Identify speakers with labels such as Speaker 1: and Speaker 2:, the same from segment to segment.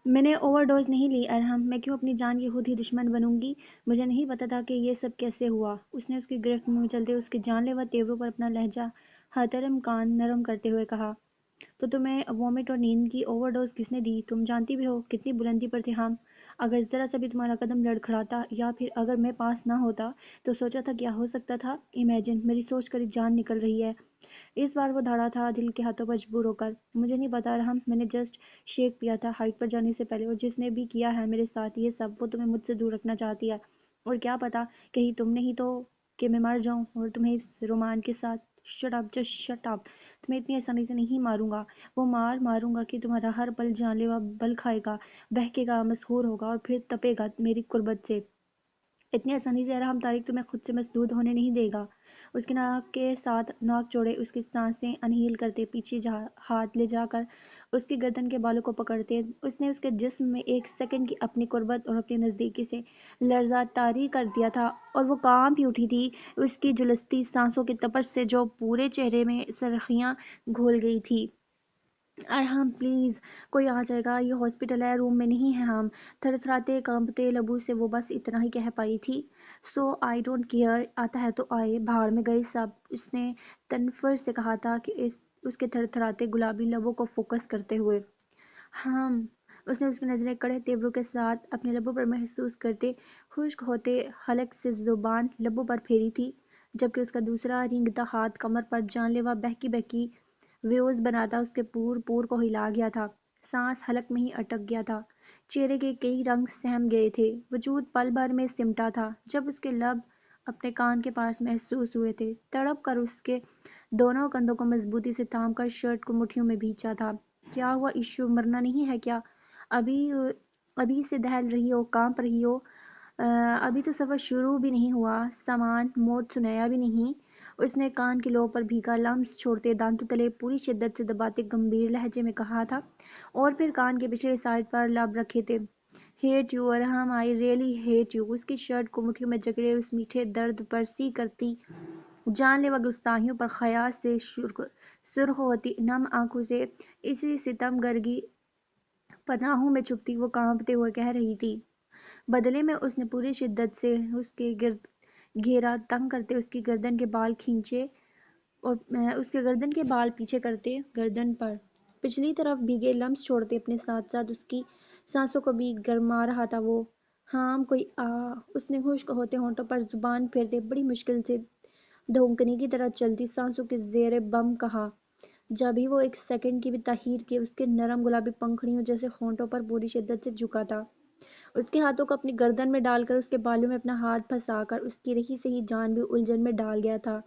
Speaker 1: میں نے over dose نہیں لی ارحم، میں کیوں اپنی جان کی خود ہی دشمن بنوں گی؟ مجھے نہیں پتا تھا کہ یہ سب کیسے ہوا۔ اس نے اس کی گرفت میں چلتے اس کے جان لیوا تیوروں پر اپنا لہجہ حترم کان نرم کرتے ہوئے کہا۔ تو تمہیں وومٹ اور نیند کی اوور ڈوز کس نے دی؟ تم جانتی بھی ہو کتنی بلندی پر تھے ہم۔ اگر ذرا سا بھی تمہارا قدم لڑکھڑاتا یا پھر اگر میں پاس نہ ہوتا تو سوچا تھا کیا ہو سکتا تھا؟ امیجن، میری سوچ کر جان نکل رہی ہے۔ اس بار وہ دھاڑا تھا دل کے ہاتھوں مجبور ہو کر۔ مجھے نہیں پتا ارحم، میں نے جسٹ شیک پیا تھا ہائٹ پر جانے سے پہلے، اور جس نے بھی کیا ہے میرے ساتھ یہ سب وہ تمہیں مجھ سے دور رکھنا چاہتی ہے، اور کیا پتا کہیں تم نے ہی تو کہ میں مر جاؤں اور تمہیں اس رومان کے ساتھ۔ Shut up, just shut up, تمہیں اتنی آسانی سے نہیں ماروں گا۔ وہ ماروں گا کہ تمہارا ہر پل جان لیوا بل کھائے گا، بہکے گا، مسحور ہوگا اور پھر تپے گا میری قربت سے۔ اتنی آسانی سے ارحم طارق تمہیں خود سے مسدود ہونے نہیں دے گا۔ اس کے ناک کے ساتھ ناک چھوڑے، اس کی سانسیں انہیل کرتے، پیچھے ہاتھ لے جا کر اس کی گردن کے بالوں کو پکڑتے، اس نے اس کے جسم میں ایک سیکنڈ کی اپنی قربت اور اپنی نزدیکی سے لرزہ طاری کر دیا تھا، اور وہ کانپ بھی اٹھی تھی اس کی جلستی سانسوں کی تپش سے جو پورے چہرے میں سرخیاں گھول گئی تھی۔ ارحم پلیز، کوئی آ جائے گا، یہ ہاسپٹل ہے، روم میں نہیں ہیں ہم۔ تھر تھراتے کانپتے لبوں سے وہ بس اتنا ہی کہہ پائی تھی۔ سو آئی ڈونٹ کیئر، آتا ہے تو آئے، بھاڑ میں گئے سب، اس نے تنفر سے کہا تھا کہ اس کے تھر تھراتے گلابی لبوں کو فوکس کرتے ہوئے۔ ہم، اس نے اس کی نظریں کڑے تیوروں کے ساتھ اپنے لبوں پر محسوس کرتے خشک ہوتے حلق سے زبان لبوں پر پھیری تھی، جبکہ اس کا دوسرا رینگتا ہاتھ کمر پر جان لیوا بہکی بہکی ویوز بناتا اس کے پور پور کو ہلا گیا تھا۔ سانس حلق میں ہی اٹک گیا تھا، چہرے کے کئی رنگ سہم گئے تھے، وجود پل بھر میں سمٹا تھا جب اس کے لب اپنے کان کے پاس محسوس ہوئے تھے۔ تڑپ کر اس کے دونوں کندھوں کو مضبوطی سے تھام کر شرٹ کو مٹھیوں میں بھینچا تھا۔ کیا ہوا ایشو، مرنا نہیں ہے کیا؟ ابھی سے دہل رہی ہو، کانپ رہی ہو؟ ابھی تو سفر شروع بھی نہیں ہوا، سامان موت سنایا بھی نہیں۔ اس نے کان کی لو پر بھیگا لمس چھوڑتے دانتوں تلے پوری شدت سے دباتے گمبھیر لہجے میں کہا تھا، اور پھر کان کے پچھلے سائڈ پر لب رکھے تھے۔ Hate you Arham, I really hate you. اس کی شرٹ کو مٹھیوں میں جکڑے اس میٹھے درد پر سی کرتی جان لیوا گستاخیوں پر خیال سے سرخ ہوتی نم آنکھوں سے اسی ستم گرگی پناہوں میں چھپتی وہ کانپتے ہوئے کہہ رہی تھی۔ بدلے میں اس نے پوری شدت سے اس کے گرد گھیرا، تنگ کرتے اس کی گردن کے بال کھینچے اور اس کے گردن کے بال پیچھے کرتے گردن پر پچھلی طرف بھیگے لمس چھوڑتے اپنے ساتھ ساتھ اس کی سانسوں کو بھی گرما رہا تھا وہ۔ ہاں کوئی آ، اس نے خشک ہوتے ہونٹوں پر زبان پھیرتے بڑی مشکل سے دھونکنے کی طرح چلتی سانسوں کے زیر بم کہا، جب ہی وہ ایک سیکنڈ کی بھی تاخیر کے اس کے نرم گلابی پنکھڑیوں جیسے ہونٹوں پر پوری شدت سے جھکا تھا، اس کے ہاتھوں کو اپنی گردن میں ڈال کر اس کے بالوں میں اپنا ہاتھ پھنسا کر اس کی رہی سہی جان بھی الجھن میں ڈال گیا تھا،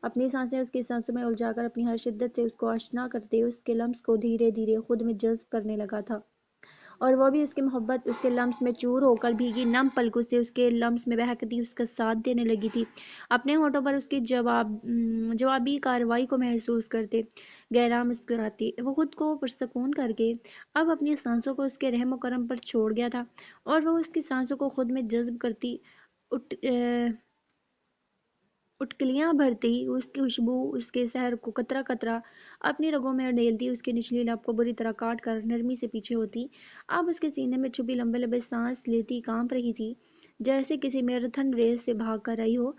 Speaker 1: اپنی سانسیں اس کی سانسوں میں الجھا کر اپنی ہر شدت سے اس کو آشنا کرتے اس کے لمس کو دھیرے دھیرے خود میں جذب کرنے لگا تھا، اور وہ بھی اس کی محبت اس کے لمس میں چور ہو کر بھیگی نم پلکوں سے اس کے لمس میں بہکتی اس کا ساتھ دینے لگی تھی، اپنے ہونٹوں پر اس کی جوابی کارروائی کو محسوس کرتے گہرا مسکراتی وہ خود کو پرسکون کر کے اب اپنی سانسوں کو اس کے رحم و کرم پر چھوڑ گیا تھا، اور وہ اس کی سانسوں کو خود میں جذب کرتی اٹکلیاں بھرتی اس کی خوشبو اس کے سحر کو قطرہ قطرہ اپنی رگوں میں ڈیلتی، اس کی نچلی لب کو بری طرح کاٹ کر نرمی سے پیچھے ہوتی، اب اس کے سینے میں چھپی لمبے لمبے سانس لیتی کانپ رہی تھی جیسے کسی میراتھن ریس سے بھاگ کر رہی ہو۔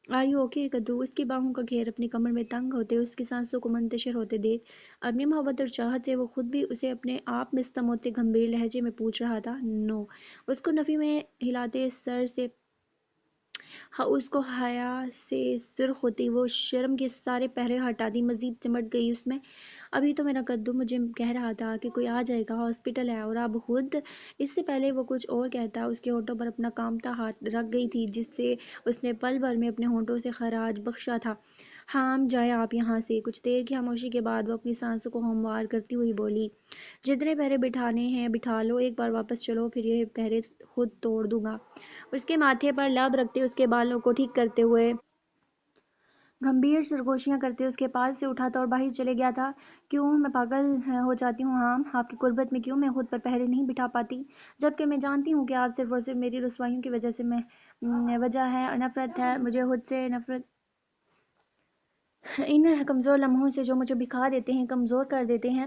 Speaker 1: آر یو اوکے کدو؟ اس کی باہوں کا گھیر اپنی کمر میں تنگ ہوتے اس کی سانسوں کو منتشر ہوتے دیکھ اپنی محبت اور چاہت سے وہ خود بھی اسے اپنے آپ میں ستم ہوتے گمبھیر لہجے میں پوچھ رہا تھا، نو۔ اس کو نفی میں ہلاتے سر سے اس کو حیا سے سرخ ہوتی وہ شرم کے سارے پہرے ہٹا دی مزید سمٹ گئی اس میں، ابھی تو میرا کدو مجھے کہہ رہا تھا کہ کوئی آ جائے گا، ہاسپٹل ہے، اور اب خود اس سے پہلے وہ کچھ اور کہتا اس کے ہونٹوں پر اپنا کانپتا ہاتھ رکھ گئی تھی جس سے اس نے پل بھر میں اپنے ہونٹوں سے خراج بخشا تھا، ہام جائیں آپ یہاں سے۔ کچھ دیر کی خاموشی کے بعد وہ اپنی سانسوں کو ہموار کرتی ہوئی بولی، جتنے پہرے بٹھانے ہیں بٹھا لو، ایک بار واپس چلو پھر یہ پہرے خود توڑ دوں گا۔ اس کے ماتھے پر لب رکھتے اس کے بالوں کو ٹھیک کرتے ہوئے گمبھیر سرگوشیاں کرتے اس کے پاس سے اٹھا تھا اور باہر چلے گیا تھا۔ کیوں میں پاگل ہو جاتی ہوں ہام، آپ کی قربت میں کیوں میں خود پر پہرے نہیں بٹھا پاتی، جبکہ میں جانتی ہوں کہ آپ صرف اور صرف میری رسوائیوں کی وجہ سے وجہ ہے، نفرت ہے مجھے خود سے، نفرت ان کمزور لمحوں سے جو مجھے بکھا دیتے ہیں، کمزور کر دیتے ہیں۔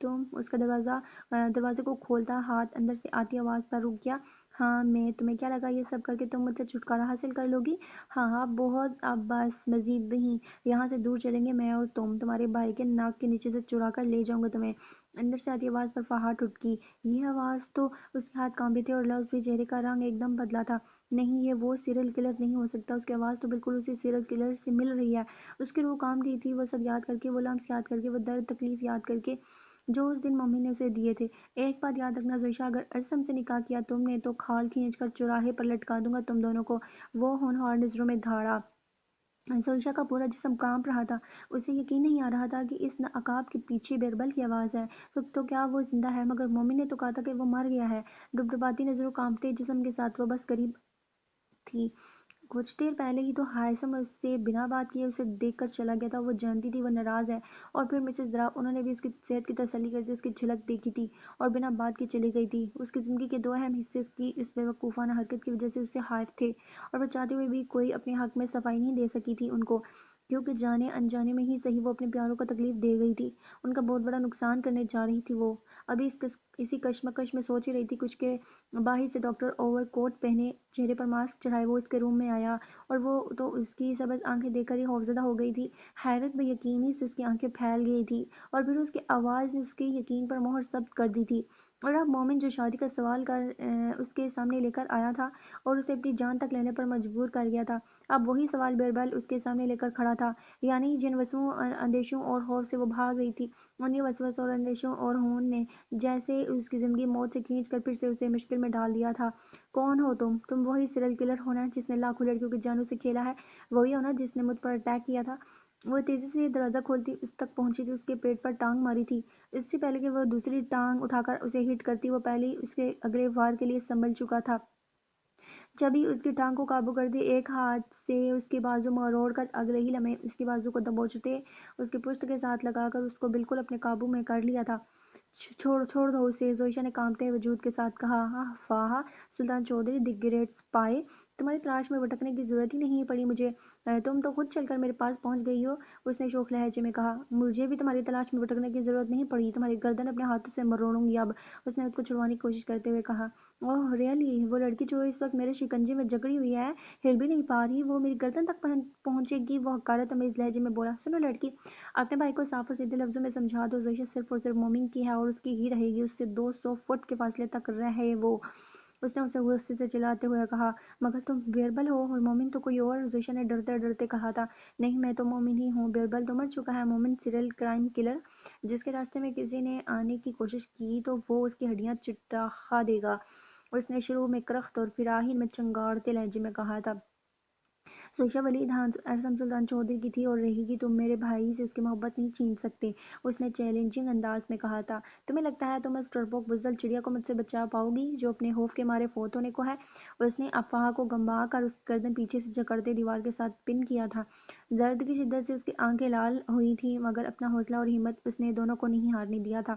Speaker 1: تم اس کا دروازے کو کھولتا ہاتھ اندر سے آتی آواز پر رک گیا۔ ہاں میں، تمہیں کیا لگا یہ سب کر کے تم مجھ سے چھٹکارا حاصل کر لو گی؟ ہاں بہت، اب بس، مزید نہیں، یہاں سے دور چلیں گے میں اور تم، تمہارے بھائی کے ناک کے نیچے سے چرا کر لے جاؤں گا تمہیں۔ اندر سے آتی آواز پر فہد اٹھ کی۔ یہ آواز تو اس کے ہاتھ کانپے تھے اور لفظ بھی، چہرے کا رنگ ایک دم بدلا تھا۔ نہیں، یہ وہ سیریل کلر نہیں ہو سکتا، اس کی آواز تو بالکل اسی سیریل کلر سے مل رہی ہے۔ اس کی روح کانپ گئی تھی، وہ سب یاد کر کے، وہ لمحے یاد کر کے، وہ درد تکلیف یاد کر کے جو اس دن ممی نے اسے دیے تھے۔ ایک بات یاد رکھنا زویشا، اگر ارسم سے نکاح کیا تم نے تو کھال کھینچ کر چوراہے پر لٹکا دوں گا تم دونوں کو۔ وہ ہونہار نظروں میں دھاڑا۔ زویشا کا پورا جسم کانپ رہا تھا، اسے یقین نہیں آ رہا تھا کہ اس نقاب کے پیچھے بیربل کی آواز ہے۔ تو کیا وہ زندہ ہے؟ مگر مومن نے تو کہا تھا کہ وہ مر گیا ہے۔ ڈبڈباتی نظروں، کانپتے جسم کے ساتھ وہ بس قریب تھی۔ کچھ دیر پہلے ہی تو ہائسم اس سے بنا بات کیے اسے دیکھ کر چلا گیا تھا۔ وہ جانتی تھی وہ ناراض ہے، اور پھر مسز دراپ، انہوں نے بھی اس کی صحت کی تسلی کرتے اس کی جھلک دیکھی تھی اور بنا بات کے چلی گئی تھی۔ اس کی زندگی کے دو اہم حصے اس کی اس بے وقوفانہ حرکت کی وجہ سے اس سے حائف تھے، اور وہ چاہتے ہوئے بھی کوئی اپنے حق میں صفائی نہیں دے سکی تھی ان کو، کیونکہ جانے انجانے میں ہی صحیح وہ اپنے پیاروں کو تکلیف دے گئی تھی، ان کا بہت بڑا نقصان کرنے جا رہی تھی وہ۔ ابھی اسی کشمکش میں سوچ ہی رہی تھی کچھ کہ باہر سے ڈاکٹر اوور کوٹ پہنے، چہرے پر ماسک چڑھائے وہ اس کے روم میں آیا، اور وہ تو اس کی سبز آنکھیں دیکھ کر ہی خوفزدہ ہو گئی تھی۔ حیرت بے یقینی سے اس کی آنکھیں پھیل گئی تھی، اور پھر اس کی آواز نے اس کے یقین پر مہر ثبت کر دی تھی۔ اور اب مومن جو شادی کا سوال اس کے سامنے لے کر آیا تھا اور اسے اپنی جان تک لینے پر مجبور کر گیا تھا، اب وہی سوال بیربل اس کے سامنے لے کر کھڑا تھا، یعنی جن اندیشوں اور خوف سے وہ بھاگ رہی تھی، انہی وسوسوں اور اندیشوں اور ہون نے جیسے اس کی زندگی موت سے کھینچ کر پھر سے اسے مشکل میں ڈال دیا تھا۔ کون ہو تم؟ تم وہی سیریل کلر ہو نا جس نے لاکھوں لڑکیوں کی جانوں سے کھیلا ہے؟ وہی ہو نا جس نے مجھ پر اٹیک کیا تھا؟ وہ تیزی سے دروازہ کھولتی اس تک پہنچی تھی، اس کے پیٹ پر ٹانگ ماری تھی۔ اس سے پہلے کہ وہ دوسری ٹانگ اٹھا کر اسے ہٹ کرتی، وہ پہلے ہی اس کے اگلے وار کے لیے سنبھل چکا تھا۔ جب ہی اس کی ٹانگ کو قابو کر دی، ایک ہاتھ سے اس کی بازو مروڑ کر اگلے ہی لمحے اس کی بازو کو دبوچتے اس کی پشت کے ساتھ لگا کر اس کو بالکل اپنے قابو میں کر لیا تھا۔ چھوڑ دو اسے، زویشا نے کانپتے وجود کے ساتھ کہا۔ فاہا سلطان چودھری، دی گریٹ اسپائی، تمہاری تلاش میں بھٹکنے کی ضرورت ہی نہیں پڑی مجھے، تم تو خود چل کر میرے پاس پہنچ گئی ہو، اس نے شوخ لہجے میں کہا۔ مجھے بھی تمہاری تلاش میں بھٹکنے کی ضرورت نہیں پڑی، تمہاری گردن اپنے ہاتھوں سے مروڑوں گی اب، اس نے خود کو چھڑوانے کی کوشش کرتے ہوئے کہا۔ اوہ ریئلی؟ وہ لڑکی جو اس وقت میرے شکنجے میں جکڑی ہوئی ہے، ہل بھی نہیں پا رہی، وہ میری گردن تک پہنچے گی؟ وہ حقارت آمیز لہجے میں بولا۔ سنو لڑکی، اپنے بھائی کو صاف اور سیدھے لفظوں میں سمجھا دو، زویشا صرف اور صرف مومن کی ہے اور اس کی ہی رہے گی، اس سے 200 فٹ کے فاصلے تک رہے وہ، اس نے اسے غصے سے چلاتے ہوئے کہا۔ مگر تم بیربل ہو اور مومن تو کوئی اور، زویشا نے ڈرتے ڈرتے کہا تھا۔ نہیں، میں تو مومن ہی ہوں، بیربل تو مر چکا ہے۔ مومن سیریل کرائم کلر، جس کے راستے میں کسی نے آنے کی کوشش کی تو وہ اس کی ہڈیاں چٹخا دے گا، اس نے شروع میں کرخت اور پھر آخر میں چنگاڑتے لہجے میں کہا تھا۔ زویشا ولید ہاں ارسم سلطان چودھری کی تھی اور رہے گی، تم میرے بھائی سے اس کی محبت نہیں چھین سکتے، اس نے چیلنجنگ انداز میں کہا تھا۔ تمہیں لگتا ہے تم اس ڈرپوک بزدل چڑیا کو مجھ سے بچا پاؤ گی جو اپنے خوف کے مارے فوت ہونے کو ہے؟ اس نے افواہ کو گنوا کر اس کی گردن پیچھے سے جکڑتے دیوار کے ساتھ پن کیا تھا۔ درد کی شدت سے اس کی آنکھیں لال ہوئی تھیں، مگر اپنا حوصلہ اور ہمت اس نے دونوں کو نہیں ہارنے دیا تھا۔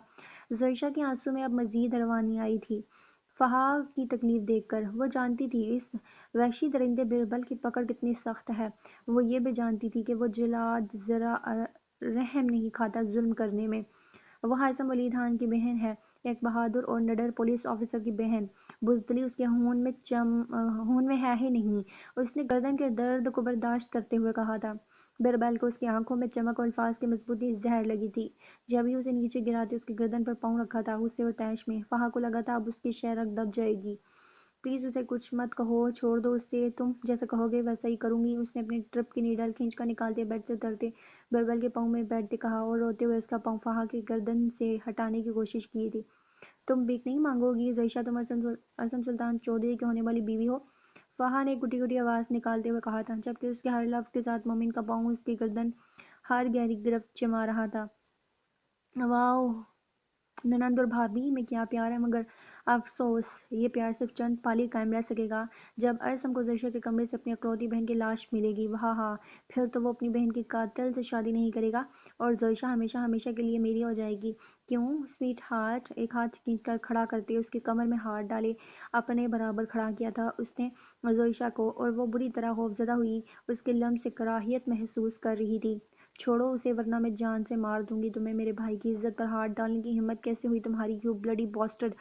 Speaker 1: زویشا کی آنسوں میں اب مزید روانی آئی تھی فہا کی تکلیف دیکھ کر۔ وہ جانتی تھی اس وحشی درندے بیربل کی پکڑ کتنی سخت ہے، وہ یہ بھی جانتی تھی کہ وہ جلاد ذرا رحم نہیں کھاتا ظلم کرنے میں۔ وہ ہائثم ولید خان کی بہن ہے، ایک بہادر اور نڈر پولیس آفیسر کی بہن، بزدلی اس کے خون میں ہے ہی نہیں، اس نے گردن کے درد کو برداشت کرتے ہوئے کہا تھا۔ بیربل کو اس کی آنکھوں میں چمک اور الفاظ کی مضبوطی زہر لگی تھی۔ جب ہی اسے نیچے گراتے اس کی گردن پر پاؤں رکھا تھا، غصے اور طیش میں، فہا کو لگا تھا اب اس کی شہرگ دب جائے گی۔ پلیز اسے کچھ مت کہو، چھوڑ دو اسے، تم جیسا کہو گے ویسا ہی کروں گی، اس نے اپنی ٹرپ کی نیڈل کھینچ کر نکالتے بیڈ سے اترتے بیربل کے پاؤں میں بیٹھتے کہا اور روتے ہوئے اس کا پاؤں فہا کی گردن سے ہٹانے کی کوشش کی تھی۔ تم بھیک نہیں مانگو گی زویشا، تم ارسم سلطان چودھری کی ہونے والی بیوی ہو، فہا نے گھٹی گھٹی آواز نکالتے ہوئے کہا تھا، جبکہ اس کے ہر لفظ کے ساتھ مومن کا پاؤں اس کی گردن ہر گہری گرفت جما رہا تھا۔ واؤ ننند اور بھابھی میں کیا پیار ہے، مگر افسوس یہ پیار صرف چند پل ہی قائم رہ سکے گا۔ جب ارسم کو زویشا کے کمرے سے اپنی اکلوتی بہن کی لاش ملے گی، ہاں پھر تو وہ اپنی بہن کے قاتل سے شادی نہیں کرے گا اور زویشا ہمیشہ ہمیشہ کے لیے میری ہو جائے گی۔ کیوں سویٹ ہارٹ؟ ایک ہاتھ کھینچ کر کھڑا کرتے اس کی کمر میں ہاتھ ڈالے اپنے برابر کھڑا کیا تھا اس نے زویشا کو، اور وہ بری طرح خوفزدہ ہوئی اس کے لمس سے کراہیت محسوس کر رہی تھی۔ چھوڑو اسے ورنہ میں جان سے مار دوں گی تمہیں۔ میرے بھائی کی عزت پر ہاتھ ڈالنے کی ہمت کیسے ہوئی تمہاری، یو بلڈی باسٹرڈ۔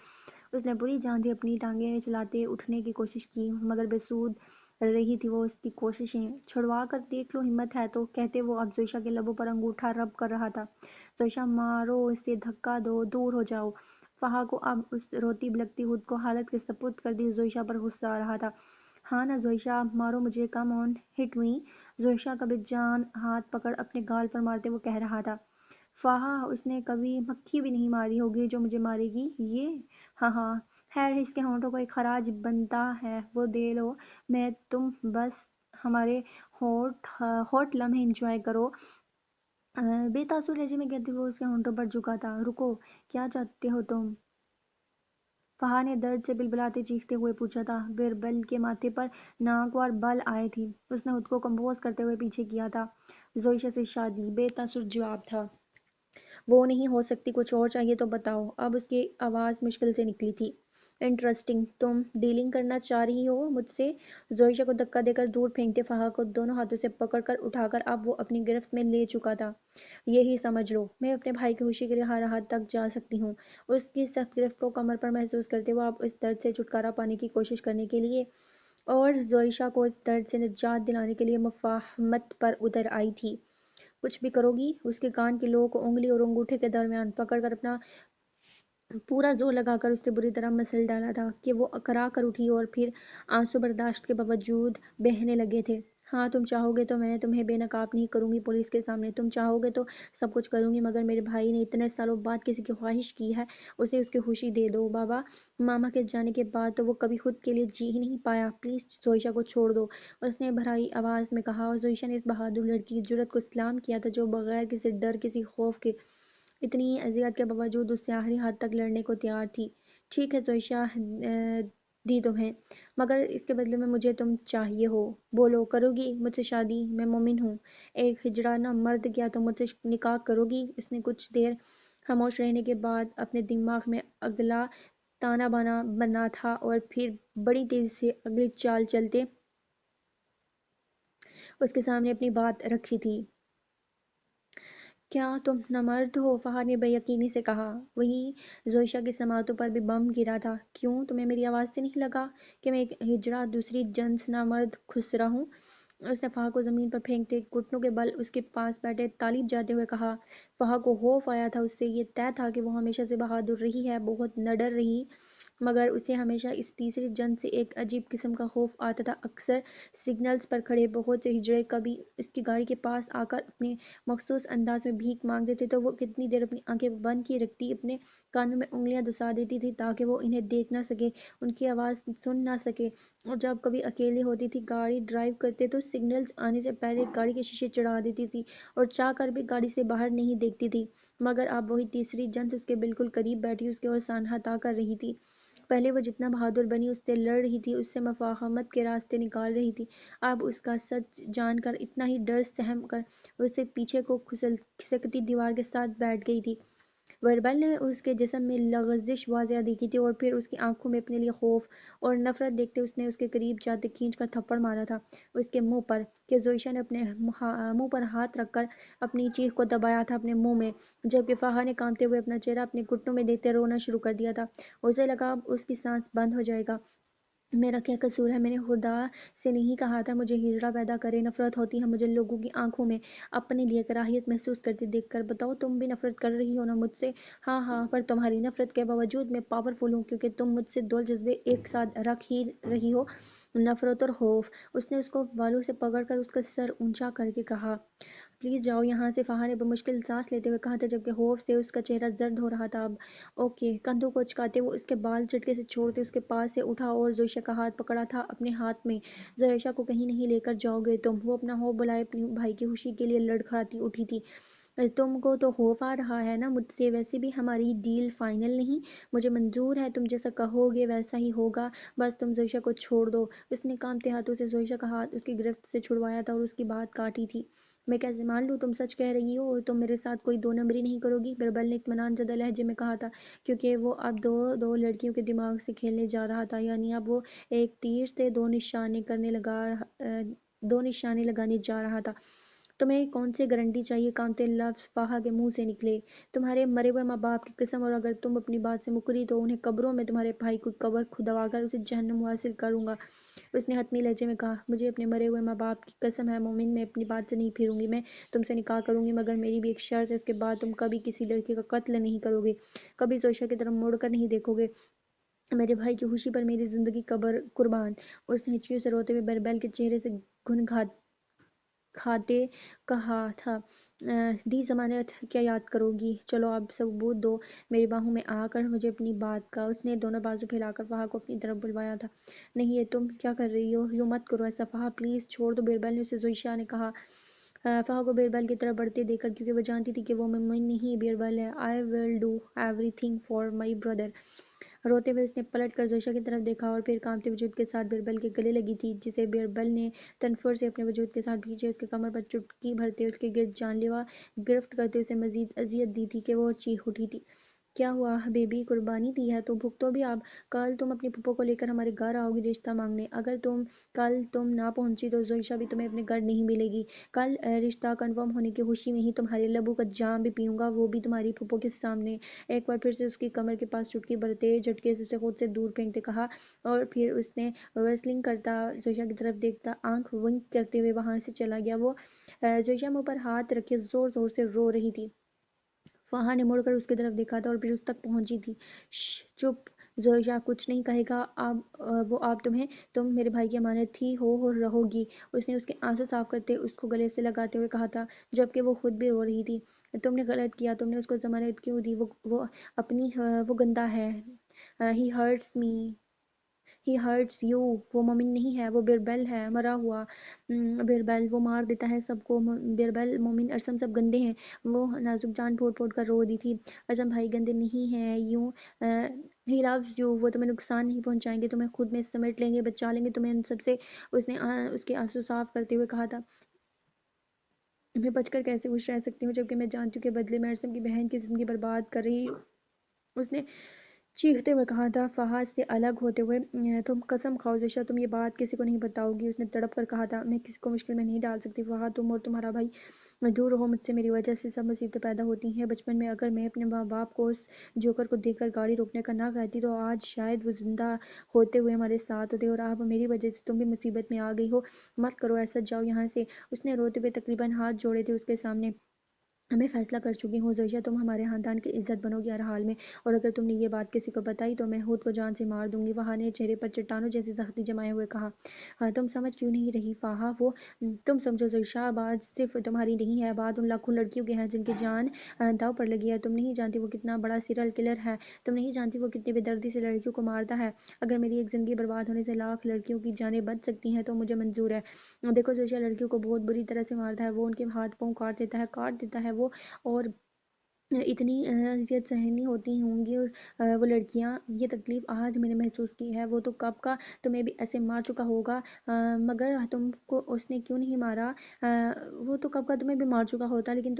Speaker 1: اس نے بری جان سے اپنی ٹانگیں چلاتے اٹھنے کی کوشش کی مگر بے سود رہی تھی وہ اس کی کوششیں۔ چھڑوا کر دیکھ لو، ہمت ہے تو، کہتے وہ اب زویشا کے لبوں پر انگوٹھا رب کر رہا تھا۔ زویشا مارو اسے، دھکا دو، دور ہو جاؤ۔ فہا کو اب اس روتی بلکتی خود کو حالت کے سپرد کر دی زویشا پر غصہ آ رہا تھا۔ ہاں نا زویشا، مارو مجھے، کم آن ہٹ می۔ زویشا کا بے جان ہاتھ پکڑ اپنے گال پر مارتے وہ کہہ رہا تھا۔ فہا، اس نے کبھی مکھی بھی نہیں ماری ہوگی جو مجھے مارے گی یہ۔ ہاں ہاں، خیر اس کے ہونٹوں کو ایک خراج بنتا ہے وہ دے لو، میں تم بس ہمارے ہوٹ لمحے انجوائے کرو۔ بے تاثر لہجے میں کہتے وہ اس کے ہونٹوں پر جھکا تھا۔ رکو، کیا چاہتے ہو تم؟ فہا نے درد سے بلبلاتے چیختے ہوئے پوچھا تھا۔ بیربل کے ماتھے پر ناگوار بل آئے تھی۔ اس نے خود کو کمپوز کرتے ہوئے پیچھے کیا تھا۔ زویشا سے شادی، بے تاثر جواب تھا۔ وہ نہیں ہو سکتی، کچھ اور چاہیے تو بتاؤ۔ اب اس کی آواز مشکل سے نکلی تھی۔ انٹرسٹنگ، تم ڈیلنگ کرنا چاہ رہی ہو مجھ سے؟ زویشا کو دھکا دے کر دور پھینکتے فہا کو دونوں ہاتھوں سے پکڑ کر اٹھا کر اب وہ اپنی گرفت میں لے چکا تھا۔ یہی سمجھ لو، میں اپنے بھائی کی خوشی کے لیے ہر حد تک جا سکتی ہوں۔ اس کی سخت گرفت کو کمر پر محسوس کرتے ہوئے اب اس درد سے چھٹکارا پانے کی کوشش کرنے کے لیے اور زویشا کو اس درد سے نجات دلانے کے لیے مفاہمت پر اتر آئی تھی۔ کچھ بھی کرو گی؟ اس کے کان کی لو کو انگلی اور انگوٹھے کے درمیان پکڑ کر اپنا پورا زور لگا کر اس نے بری طرح مسل ڈالا تھا کہ وہ اکرا کر اٹھی اور پھر آنسو برداشت کے باوجود بہنے لگے تھے۔ ہاں تم چاہو گے تو میں تمہیں بے نقاب نہیں کروں گی پولیس کے سامنے، تم چاہو گے تو سب کچھ کروں گی، مگر میرے بھائی نے اتنے سالوں بعد کسی کی خواہش کی ہے، اسے اس کی خوشی دے دو۔ بابا ماما کے جانے کے بعد تو وہ کبھی خود کے لیے جی ہی نہیں پایا، پلیز زویشا کو چھوڑ دو، اس نے بھرائی آواز میں کہا۔ اور زویشا نے اس بہادر لڑکی کی جرأت کو سلام کیا تھا جو بغیر کسی ڈر کسی خوف کے اتنی اذیت کے باوجود اس سے آخری حد تک لڑنے کو تیار تھی۔ ٹھیک ہے زویشا، دی تمہیں، مگر اس کے بدلے میں مجھے تم چاہیے ہو۔ بولو، کرو گی مجھ سے شادی؟ میں مومن ہوں، ایک ہجڑانہ مرد، کیا تم مجھ سے نکاح کرو گی؟ اس نے کچھ دیر خاموش رہنے کے بعد اپنے دماغ میں اگلا تانا بانا بنا تھا اور پھر بڑی تیزی سے اگلی چال چلتے اس کے سامنے اپنی بات رکھی تھی۔ کیا تم نامرد ہو؟ فہا نے بے یقینی سے کہا۔ وہیں زویشا کی سماعتوں پر بھی بم گرا تھا۔ کیوں، تمہیں میری آواز سے نہیں لگا کہ میں ایک ہجڑا، دوسری جنس نامرد خسرہ ہوں؟ اس نے فہا کو زمین پر پھینکتے گھٹنوں کے بل اس کے پاس بیٹھے طالب جاتے ہوئے کہا۔ فہا کو خوف آیا تھا، اس سے یہ طے تھا کہ وہ ہمیشہ سے بہادر رہی ہے، بہت نڈر رہی، مگر اسے ہمیشہ اس تیسری جنس سے ایک عجیب قسم کا خوف آتا تھا۔ اکثر سگنلز پر کھڑے بہت سے ہجڑے کبھی اس کی گاڑی کے پاس آ کر اپنے مخصوص انداز میں بھیک مانگتے تھے تو وہ کتنی دیر اپنی آنکھیں بند کیے رکھتی، اپنے کانوں میں انگلیاں دسا دیتی تھی تاکہ وہ انہیں دیکھ نہ سکے، ان کی آواز سن نہ سکے، اور جب کبھی اکیلے ہوتی تھی، گاڑی ڈرائیو کرتے تو سگنلز آنے سے پہلے گاڑی کے شیشے چڑھا دیتی تھی اور چاہ کر بھی گاڑی سے باہر نہیں دیکھتی تھی، مگر اب وہی تیسری جنس اس کے بالکل قریب بیٹھی اس کی اور سانحہ طے کر رہی تھی۔ پہلے وہ جتنا بہادر بنی اس سے لڑ رہی تھی، اس سے مفاہمت کے راستے نکال رہی تھی، اب اس کا سچ جان کر اتنا ہی ڈر سہم کر وہ اس سے پیچھے کو کھسکتی دیوار کے ساتھ بیٹھ گئی تھی۔ بیربل نے اس کے جسم میں لغزش واضح دیکھی تھی اور پھر اس کی آنکھوں میں اپنے لیے خوف اور نفرت دیکھتے اس نے اس کے قریب جاتے کھینچ کر تھپڑ مارا تھا اس کے منہ پر کہ زویشا نے اپنے منہ پر ہاتھ رکھ کر اپنی چیخ کو دبایا تھا اپنے منہ میں، جبکہ فہا نے کانپتے ہوئے اپنا چہرہ اپنے گھٹنوں میں دیکھتے رونا شروع کر دیا تھا۔ اسے لگا اب اس کی سانس بند ہو جائے گا۔ میرا کیا قصور ہے؟ میں نے خدا سے نہیں کہا تھا مجھے ہجڑا پیدا کرے؟ نفرت ہوتی ہے مجھے لوگوں کی آنکھوں میں اپنے لیے کراہیت محسوس کرتے دیکھ کر۔ بتاؤ، تم بھی نفرت کر رہی ہو نا مجھ سے؟ ہاں ہاں، پر تمہاری نفرت کے باوجود میں پاورفل ہوں کیونکہ تم مجھ سے دو جذبے ایک ساتھ رکھ ہی رہی ہو، نفرت اور خوف۔ اس نے اس کو بالوں سے پکڑ کر اس کا سر اونچا کر کے کہا۔ پلیز جاؤ یہاں سے، فہا نے بمشکل سانس لیتے ہوئے کہا تھا جبکہ خوف سے اس کا چہرہ زرد ہو رہا تھا۔ اب اوکے، کندھوں کو اچکاتے وہ اس کے بال جھٹکے سے چھوڑتے اس کے پاس سے اٹھا اور زویشا کا ہاتھ پکڑا تھا اپنے ہاتھ میں۔ زویشا کو کہیں نہیں لے کر جاؤ گے تم؟ وہ اپنا ہوف بلائے اپنی بھائی کی خوشی کے لیے لڑکھڑاتی اٹھی تھی۔ تم کو تو خوف آ رہا ہے نا مجھ سے؟ ویسے بھی ہماری ڈیل فائنل نہیں، مجھے منظور ہے، تم جیسا کہو گے ویسا ہی ہوگا، بس تم زویشا کو چھوڑ دو۔ اس نے کانپتے ہاتھوں سے زویشا کا ہاتھ اس کی گرفت سے چھڑوایا تھا اور اس کی بات کاٹی تھی۔ میں کیسے مان لوں تم سچ کہہ رہی ہو اور تم میرے ساتھ کوئی دو نمبری نہیں کرو گی؟ بیربل نے اطمینان زدہ لہجے میں کہا تھا کیونکہ وہ اب دو لڑکیوں کے دماغ سے کھیلنے جا رہا تھا، یعنی اب وہ ایک تیر سے دو نشانے لگانے جا رہا تھا۔ تمہیں کون سی گارنٹی چاہیے؟ کانپتے لفظ فہا کے منہ سے نکلے۔ تمہارے مرے ہوئے ماں باپ کی قسم، اور اگر تم اپنی بات سے مکری تو انہیں قبروں میں تمہارے بھائی کو قبر کھدوا کر اسے جہنم حاصل کروں گا۔ اس نے حتمی لہجے میں کہا، مجھے اپنے مرے ہوئے ماں باپ کی قسم ہے مومن، میں اپنی بات سے نہیں پھروں گی۔ میں تم سے نکاح کروں گی، مگر میری بھی ایک شرط ہے، اس کے بعد تم کبھی کسی لڑکی کا قتل نہیں کرو گے، کبھی زویشا کی طرف مڑ کر نہیں دیکھو گے۔ میرے بھائی کی خوشی پر میری زندگی قربان۔ اس نے ہچکیوں سے روتے ہوئے بیربل کے چہرے سے گھن کھاتے کہا تھا، دی ضمانت کیا یاد کرو گی؟ چلو اب ثبوت دو میری باہوں میں آ کر مجھے اپنی بات کا۔ اس نے دونوں بازو پھیلا کر فہا کو اپنی طرف بلوایا تھا۔ نہیں، یہ تم کیا کر رہی ہو؟ یوں مت کرو ایسا فہا، پلیز چھوڑ دو بیربل نے اسے زویشا نے کہا، فہا کو بیربل کی طرف بڑھتے دیکھ کر، کیونکہ وہ جانتی تھی کہ وہ مومن نہیں بیربل ہے۔ I will do everything for my brother. روتے ہوئے اس نے پلٹ کر زویشا کی طرف دیکھا اور پھر کانپتے وجود کے ساتھ بیربل کے گلے لگی تھی، جسے بیربل نے تنفر سے اپنے وجود کے ساتھ کھینچے اس کے کمر پر چٹکی بھرتے اس کے گرد جان لیوا گرفت کرتے اسے مزید اذیت دی تھی کہ وہ چیخ اٹھی تھی۔ کیا ہوا بیبی؟ قربانی دی ہے تو بھگتو بھی اب۔ کل تم اپنی پھپھو کو لے کر ہمارے گھر آؤ گی رشتہ مانگنے۔ اگر کل تم نہ پہنچی تو زویشا بھی تمہیں اپنے گھر نہیں ملے گی۔ کل رشتہ کنفرم ہونے کی خوشی میں ہی تمہارے لبوں کا جام بھی پیوں گا، وہ بھی تمہاری پھپھو کے سامنے۔ ایک بار پھر سے اس کی کمر کے پاس چٹکی بھرتے جھٹکے سے اسے خود سے دور پھینکتے کہا، اور پھر اس نے ریسلنگ کرتا زویشا کی طرف دیکھتا آنکھ ونک کرتے ہوئے وہاں سے چلا گیا۔ وہ زویشا منہ پر ہاتھ رکھے زور زور سے رو رہی تھی۔ فہا نے مڑ کر اس کی طرف دیکھا تھا اور پھر اس تک پہنچی تھی۔ شش چپ، زویشا کچھ نہیں کہے گا وہ اب تم میرے بھائی کی امانت ہی ہو اور رہو گی۔ اس نے اس کے آنسو صاف کرتے اس کو گلے سے لگاتے ہوئے کہا تھا، جبکہ وہ خود بھی رو رہی تھی۔ تم نے غلط کیا، تم نے اس کو ضمانت کیوں دی؟ وہ گندا ہے۔ He hurts me, he hurts you. وہ مومن نہیں ہے، وہ بیربل ہے، مرا ہوا بیربل۔ وہ مار دیتا ہے سب کو۔ بیربل، مومن، ارسم سب گندے ہیں۔ وہ نازک جان پھوڑ پھوڑ کر رو دی تھی۔ ارسم بھائی گندے نہیں ہیں، ہی لوز یو۔ وہ تمہیں نقصان نہیں پہنچائیں گے، تمہیں خود میں سمیٹ لیں گے، بچا لیں گے تمہیں ان سب سے۔ اس نے اس کے آنسو صاف کرتے ہوئے کہا تھا، میں بچ کر کیسے خوش رہ سکتی ہوں جبکہ میں جانتی ہوں کہ بدلے میں ارسم کی بہن کی زندگی برباد کر رہی ہوں۔ اس نے چیختے ہوئے کہا تھا، فہد سے الگ ہوتے ہوئے، تم قسم کھاؤ زویشا تم یہ بات کسی کو نہیں بتاؤ گی؟ اس نے تڑپ کر کہا تھا، میں کسی کو مشکل میں نہیں ڈال سکتی فہد، تم اور تمہارا بھائی دور رہو مجھ سے، میری وجہ سے سب مصیبتیں پیدا ہوتی ہیں۔ بچپن میں اگر میں اپنے ماں باپ کو اس جوکر کو دیکھ کر گاڑی روکنے کا نہ کہتی تو آج شاید وہ زندہ ہوتے ہوئے ہمارے ساتھ ہوتے، اور اب میری وجہ سے تم بھی مصیبت میں آ گئی ہو۔ مت کرو ایسا، جاؤ یہاں سے۔ اس نے روتے ہوئے تقریباً ہاتھ جوڑے تھے اس کے سامنے۔ میں فیصلہ کر چکی ہوں زویشا، تم ہمارے خاندان کی عزت بنو گی ہر حال میں، اور اگر تم نے یہ بات کسی کو بتائی تو میں خود کو جان سے مار دوں گی۔ فہا نے چہرے پر چٹانوں جیسی سختی جمائے ہوئے کہا، تم سمجھ کیوں نہیں رہی فہا؟ تم سمجھو زویشا، بات صرف تمہاری نہیں ہے، بات ان لاکھوں لڑکیوں کی ہے جن کی جان داؤ پر لگی ہے۔ تم نہیں جانتی وہ کتنا بڑا سیریل کلر ہے، تم نہیں جانتی وہ کتنی بے دردی سے لڑکیوں کو مارتا ہے۔ اگر میری ایک زندگی برباد ہونے سے لاکھ لڑکیوں کی جانیں بچ سکتی ہیں تو مجھے منظور ہے۔ دیکھو زویشا لڑکیوں کو بہت بری طرح سے مارتا ہے، وہ ان کے ہاتھ پاؤں کاٹ دیتا ہے وہ، اور اتنی اذیت سہنی ہوتی ہوں گی وہ لڑکیاں، یہ تکلیف آج میں نے محسوس کی ہے، وہ تو کب کا تمہیں بھی ایسے مار چکا ہوگا، مگر تم کو اس نے کیوں نہیں مارا؟ وہ تو کب کا تمہیں بھی مار چکا ہوتا، لیکن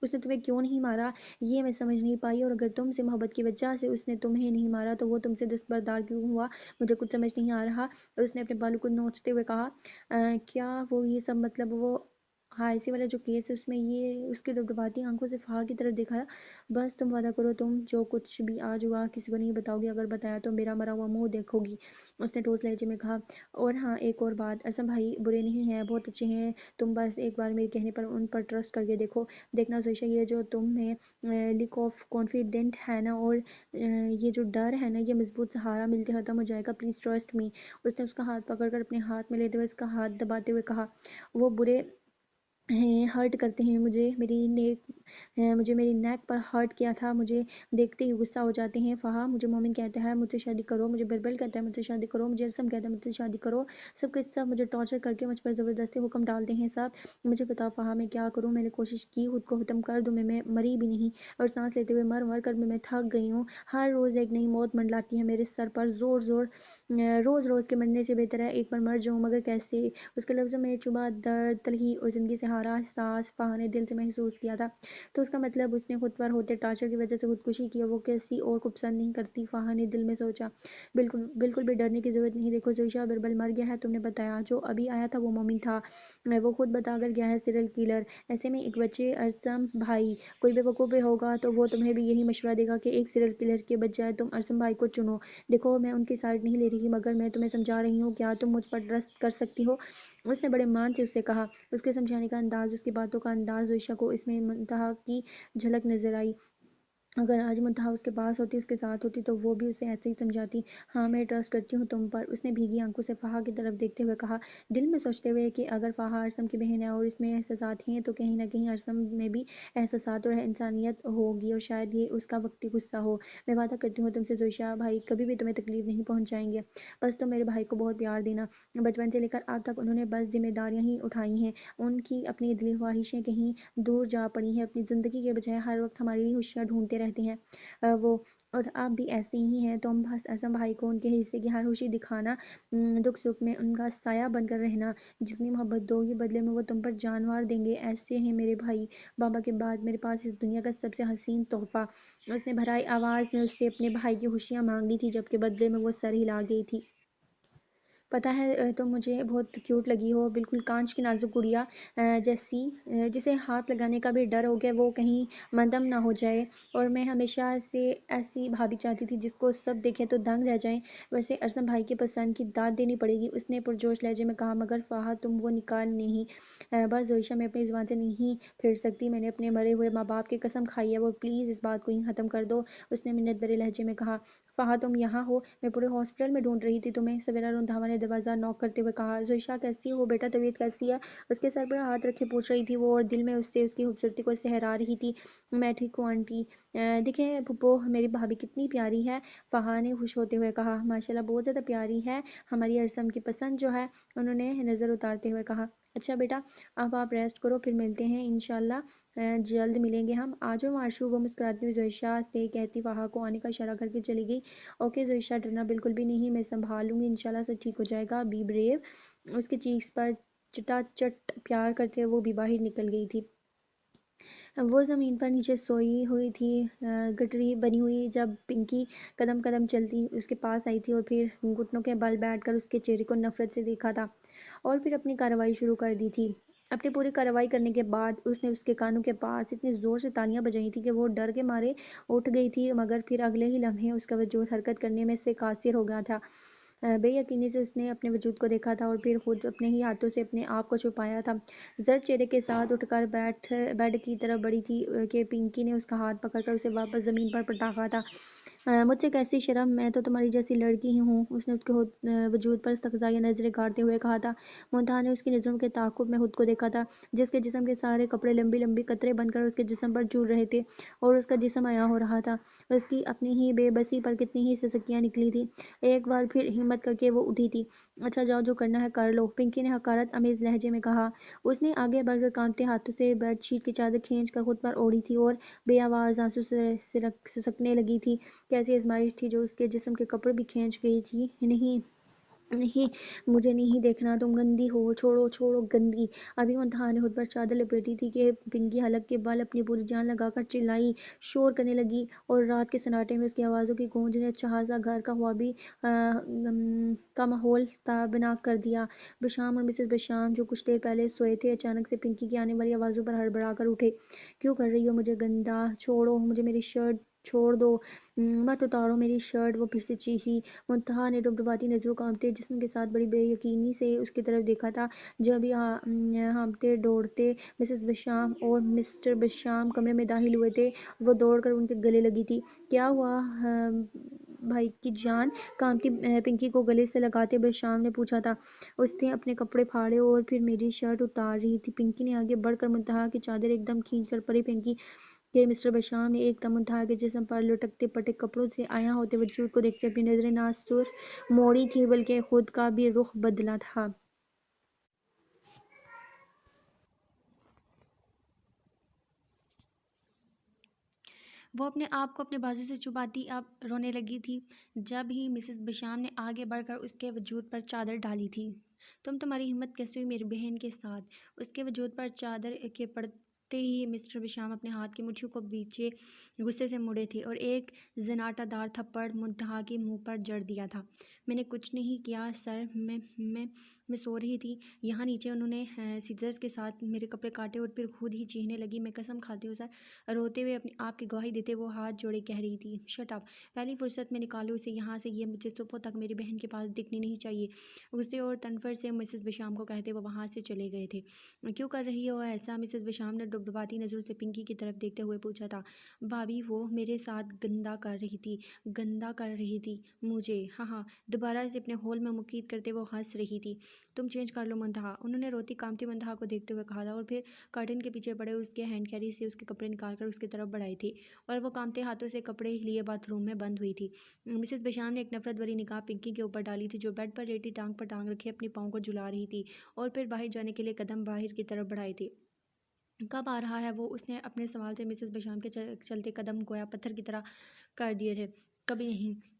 Speaker 1: اس نے تمہیں کیوں نہیں مارا یہ میں سمجھ نہیں پائی، اور اگر تم سے محبت کی وجہ سے اس نے تمہیں نہیں مارا تو وہ تم سے دستبردار کیوں ہوا؟ مجھے کچھ سمجھ نہیں آ رہا۔ اس نے اپنے بالوں کو نوچتے ہوئے کہا، کیا وہ یہ سب مطلب وہ ہائیسی والا جو کیس ہے اس میں یہ؟ اس کی ڈبڈباتی آنکھوں سے فہا کی طرف دیکھا، بس تم وعدہ کرو تم جو کچھ بھی آج ہوا کسی کو نہیں بتاؤ گی، اگر بتایا تو میرا مرا ہوا منہ دیکھو گی۔ اس نے ٹھوس لہجے میں کہا، اور ہاں ایک اور بات، ارسم بھائی برے نہیں ہیں، بہت اچھے ہیں، تم بس ایک بار میرے کہنے پر ان پر ٹرسٹ کر کے دیکھنا زویشا، یہ جو تم میں لک آف کانفیڈنٹ ہے نا، اور یہ جو ڈر ہے نا، یہ مضبوط سہارا ملتے ختم ہو جائے گا، پلیز ٹرسٹ می۔ اس نے اس کا ہاتھ پکڑ کر اپنے ہاتھ میں لیتے ہوئے اس کا ہاتھ دباتے ہوئے کہا، وہ برے ہیں، ہرٹ کرتے ہیں مجھے میری نیک پر ہرٹ کیا تھا، مجھے دیکھتے ہی غصہ ہو جاتے ہیں۔ فہا مجھے مومن کہتا ہے مجھ سے شادی کرو، مجھے بیربل کہتا ہے مجھ سے شادی کرو، مجھے ارسم کہتا ہے مجھ سے شادی کرو، سب کے سب مجھے ٹارچر کر کے مجھ پر زبردستی حکم ڈالتے ہیں سب۔ مجھے بتاؤ فہا میں کیا کروں؟ میں نے کوشش کی خود کو ختم کر دوں، میں مری بھی نہیں، اور سانس لیتے ہوئے مر کر میں تھک گئی ہوں، ہر روز ایک نئی موت منڈلاتی ہے میرے سر پر، روز کے مرنے سے بہتر ہے ایک بار مر جاؤں، مگر کیسے؟ اس کے لفظوں میں چبھا درد، تلخی اور زندگی سے گہرا احساس فہا نے دل سے محسوس کیا تھا۔ تو اس کا مطلب اس نے خود پر ہوتے ٹارچر کی وجہ سے خودکشی کی، وہ کسی اور کو پسند نہیں کرتی، فہا نے دل میں سوچا۔ بالکل بالکل بھی ڈرنے کی ضرورت نہیں، دیکھو زویشا، بربل مر گیا ہے، تم نے بتایا، جو ابھی آیا تھا وہ مومن تھا، وہ خود بتا کر گیا ہے، سیریل کلر۔ ایسے میں ایک بچے ارسم بھائی کوئی بے وقوف بھی ہوگا تو وہ تمہیں بھی یہی مشورہ دے گا کہ ایک سیریل کلر کے بجائے تم ارسم بھائی کو چنو۔ دیکھو میں ان کی سائڈ نہیں لے رہی، مگر میں تمہیں سمجھا رہی ہوں، کیا تم مجھ پر ٹرسٹ کر سکتی ہو؟ اس نے بڑے مان سے اسے کہا۔ اس کے سمجھانے کا انداز، اس کی باتوں کا انداز، زویشا کو اس میں منتہا کی جھلک نظر آئی۔ اگر آج منتہا اس کے پاس ہوتی، اس کے ساتھ ہوتی، تو وہ بھی اسے ایسے ہی سمجھاتی۔ ہاں میں ٹرسٹ کرتی ہوں تم پر، اس نے بھیگی آنکھوں سے فہا کی طرف دیکھتے ہوئے کہا، دل میں سوچتے ہوئے کہ اگر فہا ارسم کی بہن ہے اور اس میں احساسات ہیں تو کہیں نہ کہیں ارسم میں بھی احساسات اور انسانیت ہوگی، اور شاید یہ اس کا وقتی غصہ ہو۔ میں وعدہ کرتی ہوں تم سے زویشا، بھائی کبھی بھی تمہیں تکلیف نہیں پہنچائیں گے، بس تم میرے بھائی کو بہت پیار دینا۔ بچپن سے لے کر اب تک انہوں نے بس ذمہ داریاں ہی اٹھائی ہیں، ان کی اپنی دلی خواہشیں کہیں دور جا پڑی ہیں، اپنی زندگی کے بجائے ہر وقت ہماری خوشیاں ڈھونڈتے رہتے ہیں وہ، اور اب بھی ایسے ہی ہیں تم، بس ارسم بھائی کو ان کے حصے کی ہر خوشی دکھانا، دکھ سکھ میں ان کا سایہ بن کر رہنا، جتنی محبت دو گی بدلے میں وہ تم پر جان وار دیں گے، ایسے ہیں میرے بھائی، بابا کے بعد میرے پاس اس دنیا کا سب سے حسین تحفہ۔ اس نے بھرائی آواز میں اس سے اپنے بھائی کی خوشیاں مانگ لی تھی، جبکہ بدلے میں وہ سر ہلا گئی تھی۔ پتہ ہے تم مجھے بہت کیوٹ لگی ہو، بالکل کانچ کی نازک گڑیا جیسی، جسے ہاتھ لگانے کا بھی ڈر ہو کہ وہ کہیں مندم نہ ہو جائے، اور میں ہمیشہ سے ایسی بھابھی چاہتی تھی جس کو سب دیکھیں تو دنگ رہ جائیں۔ ویسے ارسم بھائی کی پسند کی داد دینی پڑے گی، اس نے پرجوش لہجے میں کہا، مگر فہا تم وہ نکال نہیں، بس زویشا میں اپنی زبان سے نہیں پھر سکتی، میں نے اپنے مرے ہوئے ماں باپ کی قسم کھائی ہے، وہ پلیز اس بات کو ہی ختم کر دو، اس نے منت بھرے لہجے میں کہا۔ فہا تم یہاں ہو، میں پورے ہاسپٹل میں ڈھونڈ رہی تھی تمہیں، سویرا رندھاوا نے دروازہ نوک کرتے ہوئے کہا۔ زویشا کیسی ہو بیٹا، طبیعت کیسی ہے؟ اس کے سر پر ہاتھ رکھے پوچھ رہی تھی وہ، اور دل میں اس سے اس کی خوبصورتی کو سہرا رہی تھی۔ میں ٹھیک ہوں آنٹی، دیکھیں پھپھو میری بھابھی کتنی پیاری ہے، فہا نے خوش ہوتے ہوئے کہا۔ ماشاءاللہ بہت زیادہ پیاری ہے، ہماری ارسم کی پسند جو ہے، انہوں نے نظر اتارتے ہوئے کہا۔ اچھا بیٹا اب آپ ریسٹ کرو، پھر ملتے ہیں انشاءاللہ، جلد ملیں گے ہم، آجاؤ مارشو، وہ مسکراتی ہوئی زویشا سے کہتی فہا کو آنے کا اشارہ کر کے چلی گئی۔ اوکے زویشا، ڈرنا بالکل بھی نہیں، میں سنبھال لوں گی، انشاءاللہ سب ٹھیک ہو جائے گا، بی بریو۔ اس کی چیکس پر چٹا چٹ پیار کرتے وہ بھی باہر نکل گئی تھی۔ وہ زمین پر نیچے سوئی ہوئی تھی، گٹری بنی ہوئی، جب پنکی قدم قدم چلتی اس کے پاس آئی تھی اور پھر گھٹنوں کے بل بیٹھ کر اس کے چہرے کو نفرت سے دیکھا تھا، اور پھر اپنی کارروائی شروع کر دی تھی۔ اپنی پوری کارروائی کرنے کے بعد اس نے اس کے کانوں کے پاس اتنی زور سے تالیاں بجائی تھی کہ وہ ڈر کے مارے اٹھ گئی تھی، مگر پھر اگلے ہی لمحے اس کا وجود حرکت کرنے میں سے قاصر ہو گیا تھا۔ بے یقینی سے اس نے اپنے وجود کو دیکھا تھا اور پھر خود اپنے ہی ہاتھوں سے اپنے آپ کو چھپایا تھا۔ زرد چہرے کے ساتھ اٹھ کر بیڈ کی طرف بڑھی تھی کہ پنکی نے اس کا ہاتھ پکڑ کر اسے واپس زمین پر پٹاخا تھا۔ مجھ سے کیسی شرم، میں تو تمہاری جیسی لڑکی ہی ہوں، اس نے اس کے وجود پر استقصائیہ نظریں گاڑتے ہوئے کہا تھا۔ منتہا نے اس کی نظروں کے تعاقب میں خود کو دیکھا تھا، جس کے جسم کے سارے کپڑے لمبی لمبی قطرے بن کر اس کے جسم پر جھول رہے تھے، اور اس کا جسم عیاں ہو رہا تھا۔ اس کی اپنی ہی بے بسی پر کتنی ہی سسکیاں نکلی تھی۔ ایک بار پھر ہمت کر کے وہ اٹھی تھی۔ اچھا جاؤ، جو کرنا ہے کر لو، پنکی نے حقارت آمیز لہجے میں کہا۔ اس نے آگے بڑھ کر کانپتے ہاتھوں سے بیڈ شیٹ کی چادر کھینچ کر خود پر اوڑھی تھی اور بے آواز آنسو سسکنے لگی تھی۔ کیسی آزمائش تھی جو اس کے جسم کے کپڑے بھی کھینچ گئی تھی۔ نہیں نہیں، مجھے نہیں دیکھنا، تم گندی ہو، چھوڑو چھوڑو گندی۔ ابھی منتہا نے خود پر چادر لپیٹی تھی کہ پنکی حلق کے بل اپنی پوری جان لگا کر چلائی، شور کرنے لگی، اور رات کے سناٹے میں اس کی آوازوں کی گونج نے اچھا خاصا گھر کا خوابی کا ماحول تابناک کر دیا۔ بشام اور مسز بشام جو کچھ دیر پہلے سوئے تھے، اچانک سے پنکی کی آنے والی آوازوں پر ہڑبڑا کر اٹھے۔ کیوں کر رہی ہو مجھے گندا، چھوڑو مجھے، میری شرٹ چھوڑ دو، مت اتارو میری شرٹ، وہ پھر سے چیخی۔ منتہا نے ڈبڈباتی نظروں کانپتے جسم کے ساتھ بڑی بے یقینی سے اس کی طرف دیکھا تھا۔ جب ہانپتے دوڑتے مسز بشام اور مسٹر بشام کمرے میں داخل ہوئے تھے، وہ دوڑ کر ان کے گلے لگی تھی۔ کیا ہوا بھائی کی جان، کانپتی پنکی کو گلے سے لگاتے بشام نے پوچھا تھا۔ اس نے اپنے کپڑے پھاڑے اور پھر میری شرٹ اتار رہی تھی، پنکی نے آگے بڑھ کر منتہا کی چادر ایک دم کھینچ کر پری پھینکی کہ مسٹر بشام نے ایک دم منتہا کے جسم پر لٹکتے پٹے کپڑوں سے عیاں ہوتے وجود کو دیکھتے اپنی نظریں نہ صرف موڑی تھی بلکہ خود کا بھی رخ بدلا تھا۔ وہ اپنے آپ کو اپنے بازو سے چھپاتی اب رونے لگی تھی، جب ہی مسز بشام نے آگے بڑھ کر اس کے وجود پر چادر ڈالی تھی۔ تم تمہاری ہمت کیسے ہوئی میری بہن کے ساتھ؟ اس کے وجود پر چادر کے پڑتے ہی مسٹر بشام اپنے ہاتھ کی مٹھیوں کو پیچھے غصے سے مڑے تھے اور ایک زناٹا دار تھپڑ منتہا کے منہ پر جڑ دیا تھا۔ میں نے کچھ نہیں کیا سر، میں سو رہی تھی یہاں نیچے۔ انہوں نے سیزرز کے ساتھ میرے کپڑے کاٹے اور پھر خود ہی چیخنے لگی۔ میں قسم کھاتی ہوں سر، روتے ہوئے اپنی آپ کی گواہی دیتے وہ ہاتھ جوڑے کہہ رہی تھی، شٹ اپ، پہلی فرصت میں نکالو اسے یہاں سے، یہ مجھے صبح تک میری بہن کے پاس دکھنی نہیں چاہیے۔ غصے اور تنفر سے مسز بشام کو کہتے وہ وہاں سے چلے گئے تھے۔ کیوں کر رہی ہو ایسا؟ مسز بشام نے ڈبڈباتی نظروں سے پنکی کی طرف دیکھتے ہوئے پوچھا تھا۔ بھابی وہ میرے ساتھ گندا کر رہی تھی مجھے، ہاں، دوبارہ سے اپنے ہول میں مقید کرتے وہ ہنس رہی تھی۔ تم چینج کر لو منتہا، انہوں نے روتی کامتی منتہا کو دیکھتے ہوئے کہا تھا اور پھر کرٹن کے پیچھے پڑے اس کے ہینڈ کیری سے اس کے کپڑے نکال کر اس کی طرف بڑھائے تھے اور وہ کامتے ہاتھوں سے کپڑے لیے باتھ روم میں بند ہوئی تھی۔ مسز بشام نے ایک نفرت بھری نگاہ پنکی کے اوپر ڈالی تھی جو بیڈ پر لیٹی ٹانگ پر ٹانگ رکھے اپنی پاؤں کو جھلا رہی تھی اور پھر باہر جانے کے لیے قدم باہر کی طرف بڑھائے تھے۔ کب آ رہا ہے وہ؟ اس نے اپنے سوال سے مسز بشام کے چلتے قدم گویا پتھر کی طرح کر دیے تھے۔ کبھی نہیں۔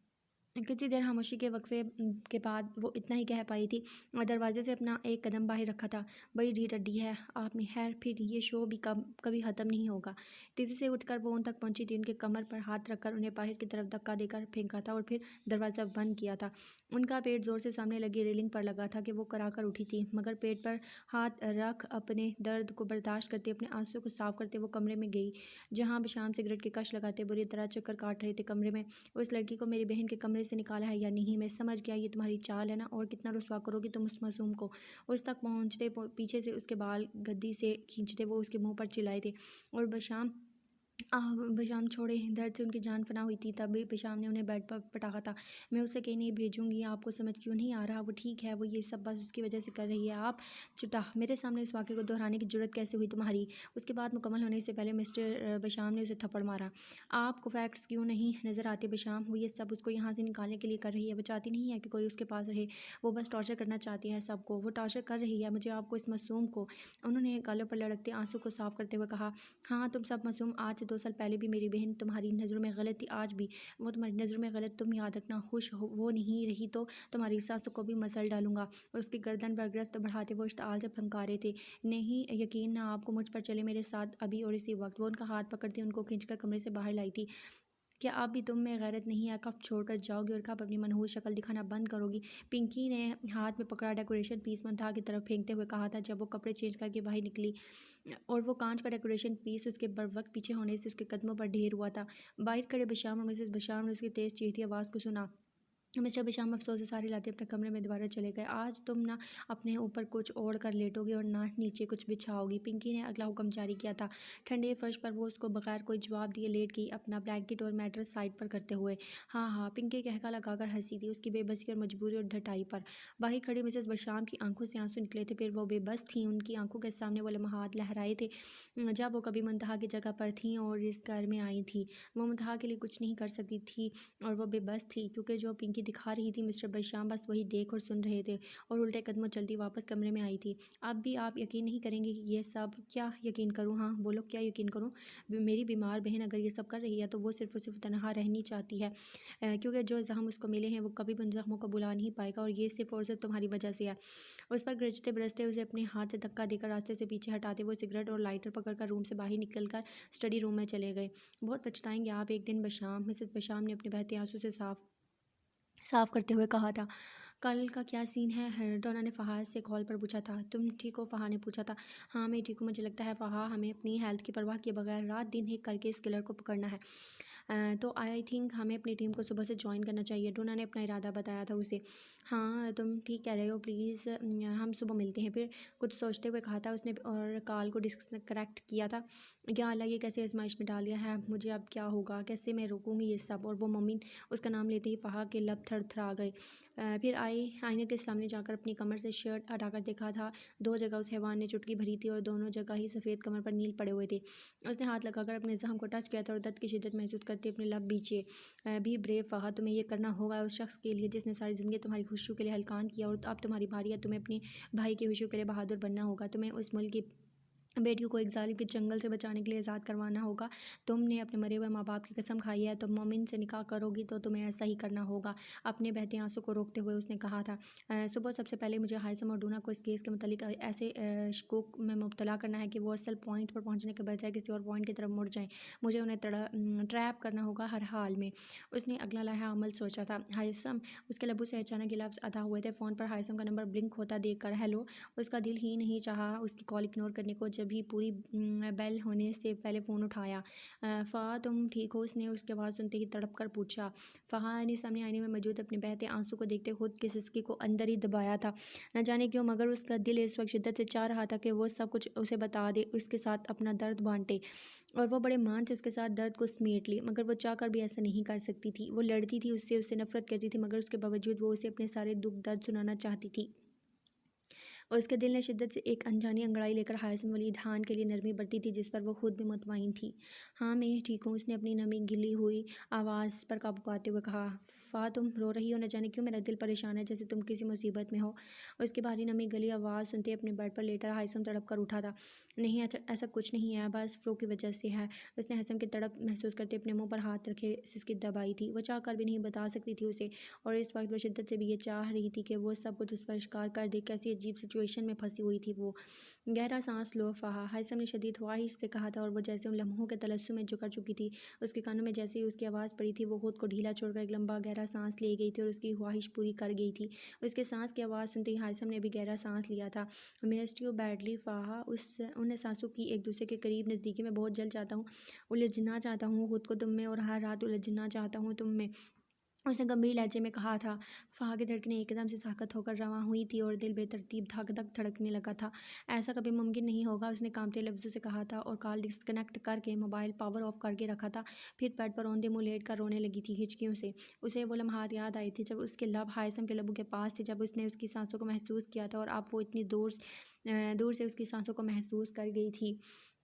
Speaker 1: کتنی دیر خاموشی کے وقفے کے بعد وہ اتنا ہی کہہ پائی تھی اور دروازے سے اپنا ایک قدم باہر رکھا تھا، بڑی ڈھیٹ ہڈی ہے آپ میں، خیر پھر یہ شو بھی کبھی ختم نہیں ہوگا۔ تیزی سے اٹھ کر وہ ان تک پہنچی تھی، ان کے کمر پر ہاتھ رکھ کر انہیں باہر کی طرف دھکا دے کر پھینکا تھا اور پھر دروازہ بند کیا تھا۔ ان کا پیٹ زور سے سامنے لگی ریلنگ پر لگا تھا کہ وہ کرا کر اٹھی تھی، مگر پیٹ پر ہاتھ رکھ اپنے درد کو برداشت کرتے اپنے آنسو کو صاف کرتے وہ کمرے میں گئی جہاں بشام سگریٹ کی کش لگاتے بری طرح چکر کاٹ رہے تھے۔ کمرے میں اس لڑکی کو میری بہن کے کمرے سے نکالا ہے یا نہیں؟ میں سمجھ گیا یہ تمہاری چال ہے نا، اور کتنا رسوا کرو گی تم اس معصوم کو۔ اس تک پہنچتے پیچھے سے اس کے بال گدی سے کھینچتے وہ اس کے منہ پر چلائے تھے اور بشام چھوڑے، درد سے ان کی جان فنا ہوئی تھی۔ تبھی بشام نے انہیں بیڈ پر پٹاخا تھا۔ میں اسے کہیں نہیں بھیجوں گی، آپ کو سمجھ کیوں نہیں آ رہا؟ وہ ٹھیک ہے، وہ یہ سب بس اس کی وجہ سے کر رہی ہے۔ آپ چٹا، میرے سامنے اس واقعے کو دہرانے کی جرت کیسے ہوئی تمہاری؟ اس کی بات مکمل ہونے سے پہلے مسٹر بشام نے اسے تھپڑ مارا۔ آپ کو فیکٹس کیوں نہیں نظر آتے بشام؟ وہ یہ سب اس کو یہاں سے نکالنے کے لیے کر رہی ہے، وہ چاہتی نہیں ہے کہ کوئی اس کے پاس رہے، وہ بس ٹارچر کرنا چاہتی ہے سب کو، وہ ٹارچر کر رہی ہے مجھے، آپ کو، اس معصوم کو۔ انہوں نے گالوں پر لڑکتے آنسو کو صاف کرتے ہوئے کہا، ہاں تم سب معصوم، آج سے 2 سال پہلے بھی میری بہن تمہاری نظروں میں غلط تھی، آج بھی وہ تمہاری نظروں میں غلط، تم یاد رکھنا، خوش وہ نہیں رہی تو تمہاری سانسوں کو بھی مسل ڈالوں گا۔ اس کی گردن پر گرفت بڑھاتے وہ اشتعال سے پھنکارے تھے، نہیں یقین نہ آپ کو مجھ پر، چلے میرے ساتھ ابھی اور اسی وقت۔ وہ ان کا ہاتھ پکڑتی ان کو کھینچ کر کمرے سے باہر لائی تھی۔ کیا اب بھی تم میں غیرت نہیں ہے؟ کب چھوڑ کر جاؤ گی اور کب اپنی منحوس شکل دکھانا بند کرو گی؟ پنکی نے ہاتھ میں پکڑا ڈیکوریشن پیس منتہا کی طرف پھینکتے ہوئے کہا تھا جب وہ کپڑے چینج کر کے باہر نکلی اور وہ کانچ کا ڈیکوریشن پیس اس کے بروقت پیچھے ہونے سے اس کے قدموں پر ڈھیر ہوا تھا۔ باہر کھڑے بشام اور مسز بشام نے اس کی تیز چیختی آواز کو سنا۔ مسٹر بشام افسوس سے ساری لاتے اپنے کمرے میں دوبارہ چلے گئے۔ آج تم نہ اپنے اوپر کچھ اوڑھ کر لیٹو گی اور نہ نیچے کچھ بچھاؤ گی، پنکی نے اگلا حکم جاری کیا تھا۔ ٹھنڈے فرش پر وہ اس کو بغیر کوئی جواب دیے لیٹ گئی، اپنا بلینکٹ اور میٹرس سائڈ پر کرتے ہوئے۔ ہاں ہاں، پنکی قہقہ لگا کر ہنسی تھی، اس کی بے بسی اور مجبوری اور ڈھٹائی پر۔ باہر کھڑی مسز بشام کی آنکھوں سے آنسو نکلے تھے، پھر وہ بے بس تھیں، ان کی آنکھوں کے سامنے وہ لمحات لہرائے تھے جب وہ کبھی منتہا کی جگہ پر تھیں اور اس گھر میں آئی تھیں۔ وہ منتہا کے لیے کچھ نہیں کر سکتی تھی اور وہ بے بس تھی کیونکہ جو پنکی دکھا رہی تھی مسٹر بشام بس وہی دیکھ اور سن رہے تھے اور الٹے قدموں چلتی واپس کمرے میں آئی تھی۔ اب بھی آپ یقین نہیں کریں گے کہ یہ سب؟ کیا یقین کروں؟ ہاں بولو، کیا یقین کروں؟ میری بیمار بہن اگر یہ سب کر رہی ہے تو وہ صرف اور صرف تنہا رہنی چاہتی ہے، کیونکہ جو زخم اس کو ملے ہیں وہ کبھی بھی ان زخموں کو بھلا نہیں پائے گا اور یہ صرف اور صرف تمہاری وجہ سے ہے۔ اس پر گرجتے برستے اسے اپنے ہاتھ سے دھکا دے کر راستے سے پیچھے ہٹاتے وہ سگریٹ اور لائٹر پکڑ کر روم سے باہر نکل کر اسٹڈی روم میں چلے گئے۔ بہت پچھتائیں گے آپ ایک دن بشام، مسز بشام نے اپنے بہتے آنسو سے صاف کرتے ہوئے کہا تھا۔ کل کا کیا سین ہے؟ ڈونا نے فہا سے کال پر پوچھا تھا۔ تم ٹھیک ہو؟ فہا نے پوچھا تھا۔ ہاں میں ٹھیک ہوں، مجھے لگتا ہے فہا ہمیں اپنی ہیلتھ کی پرواہ کیے بغیر رات دن ایک کر کے اس کلر کو پکڑنا ہے، تو آئی تھنک ہمیں اپنی ٹیم کو صبح سے جوائن کرنا چاہیے، ڈونا نے اپنا ارادہ بتایا تھا اسے۔ ہاں تم ٹھیک کہہ رہے ہو، پلیز ہم صبح ملتے ہیں، پھر کچھ سوچتے ہوئے کہا تھا اس نے اور کال کو ڈسکنیکٹ کیا تھا۔ یا اللہ، یہ کیسے آزمائش میں ڈال دیا ہے مجھے، اب کیا ہوگا، کیسے میں روکوں گی یہ سب؟ اور وہ مومن اس کا نام لیتے ہی فہا کے لب تھر تھرا گئے۔ پھر آئینے کے سامنے جا کر اپنی کمر سے شرٹ ہٹا کر دیکھا تھا، 2 جگہ اس حیوان نے چٹکی بھری تھی اور دونوں جگہ ہی سفید کمر پر نیل پڑے ہوئے تھے۔ اس نے ہاتھ لگا کر اپنے زخم کو ٹچ کیا تھا اور درد کی شدت محسوس کرتے اپنے لب بیچے۔ بی بریو فہا، تمہیں یہ کرنا ہوگا اس شخص کے لیے جس نے ساری زندگی تمہاری خوشیوں کے لیے ہلکان کیا، اور اب تمہاری باری ہے، تمہیں اپنے بھائی کی خوشیوں کے لیے بہادر بننا ہوگا، تمہیں اس ملک کی
Speaker 2: بیٹیوں کو ایک ظالم کے چنگل سے بچانے کے لیے آزاد کروانا ہوگا۔ تم نے اپنے مرے ہوئے ماں باپ کی قسم کھائی ہے، تم مومن سے نکاح کرو گی تو تمہیں ایسا ہی کرنا ہوگا۔ اپنے بہتے آنسوں کو روکتے ہوئے اس نے کہا تھا، صبح سب سے پہلے مجھے ہائثم اور ڈونا کو اس کیس کے متعلق ایسے شکوک میں مبتلا کرنا ہے کہ وہ اصل پوائنٹ پر پہنچنے کے بجائے کسی اور پوائنٹ کی طرف مڑ جائیں۔ مجھے انہیں ٹریپ کرنا ہوگا ہر حال میں۔ اس نے اگلا لائحہ عمل سوچا تھا۔ ہائثم، اس کے لبوں سے اچانک یہ لفظ ادا ہوئے تھے۔ فون پر ہائثم کا نمبر بلنک ہوتا دیکھ کر ہیلو، اس کا دل ہی نہیں چاہا اس کی کال اگنور کرنے کو۔ جب ہی پوری بیل ہونے سے پہلے فون اٹھایا۔ فہا تم ٹھیک ہو؟ اس نے اس کی آواز سنتے ہی تڑپ کر پوچھا۔ فہا نے سامنے آئینے میں موجود اپنے بہتے آنسوں کو دیکھتے خود کی سسکی کو اندر ہی دبایا تھا۔ نہ جانے کیوں مگر اس کا دل اس وقت شدت سے چاہ رہا تھا کہ وہ سب کچھ اسے بتا دے، اس کے ساتھ اپنا درد بانٹے، اور وہ بڑے مان سے اس کے ساتھ درد کو سمیٹ لے، مگر وہ چاہ کر بھی ایسا نہیں کر سکتی تھی۔ وہ لڑتی تھی اس سے نفرت کرتی تھی، مگر اس کے باوجود وہ اسے اپنے سارے دکھ درد سنانا چاہتی تھی۔ اور اس کے دل نے شدت سے ایک انجانی انگڑائی لے کر ہائثم ولید خان کے لیے نرمی برتی تھی جس پر وہ خود بھی مطمئن تھی۔ ہاں میں ٹھیک ہوں، اس نے اپنی نمی گلی ہوئی آواز پر قابو پاتے ہوئے کہا۔ فہا تم رو رہی ہو؟ نہ جانے کیوں میرا دل پریشان ہے، جیسے تم کسی مصیبت میں ہو۔ اس کی بھاری نمی گلی آواز سنتے اپنے بیڈ پر لیٹا ہائثم تڑپ کر اٹھا تھا۔ نہیں ایسا کچھ نہیں ہے، بس فلو کی وجہ سے ہے۔ اس نے ہائثم کی تڑپ محسوس کرتے اپنے منہ پر ہاتھ رکھے سسکی دبائی تھی۔ وہ چاہ کر بھی نہیں بتا سکتی تھی اسے، اور اس وقت وہ شدت سے بھی یہ چاہ رہی تھی کہ وہ سب کچھ اس پر اشکار کر دے۔ کیسی عجیب سچویشن میں پھنسی ہوئی تھی وہ۔ گہرا سانس لو فہا، ہائثم نے شدید خواہش سے کہا تھا، اور وہ جیسے ان لمحوں کے تلسم میں جو کر چکی تھی۔ اس کے کانوں میں جیسے ہی اس کی آواز پڑی تھی وہ خود کو ڈھیلا چھوڑ کر ایک لمبا گہرا سانس لے گئی تھی اور اس کی خواہش پوری کر گئی تھی۔ اس کے سانس کی آواز سنتے ہی ہائثم نے بھی گہرا سانس لیا تھا۔ مسڈ یو بیڈلی فہا، ان سانسوں کی ایک دوسرے کے قریب نزدیکی میں بہت جل چاہتا ہوں، الجھنا چاہتا ہوں خود کو تم میں، اور ہر رات الجھنا چاہتا ہوں تم میں، اس نے گمبھیر لہجے میں کہا تھا۔ فہا کی دھڑکنیں ایک دم سے ساخت ہو کر رواں ہوئی تھیں اور دل بے ترتیب دھک دھک دھڑکنے لگا تھا۔ ایسا کبھی ممکن نہیں ہوگا، اس نے کانپتے لفظوں سے کہا تھا، اور کال ڈسکنیکٹ کر کے موبائل پاور آف کر کے رکھا تھا۔ پھر بیڈ پر اوندھے منہ لیٹ کر رونے لگی تھی ہچکیوں سے۔ اسے وہ لمحات یاد آئے تھے جب اس کے لب ہائثم کے لبوں کے پاس تھے، جب اس نے اس کی سانسوں کو محسوس کیا تھا، اور اب وہ اتنی دور سے اس کی سانسوں کو محسوس کر گئی تھی۔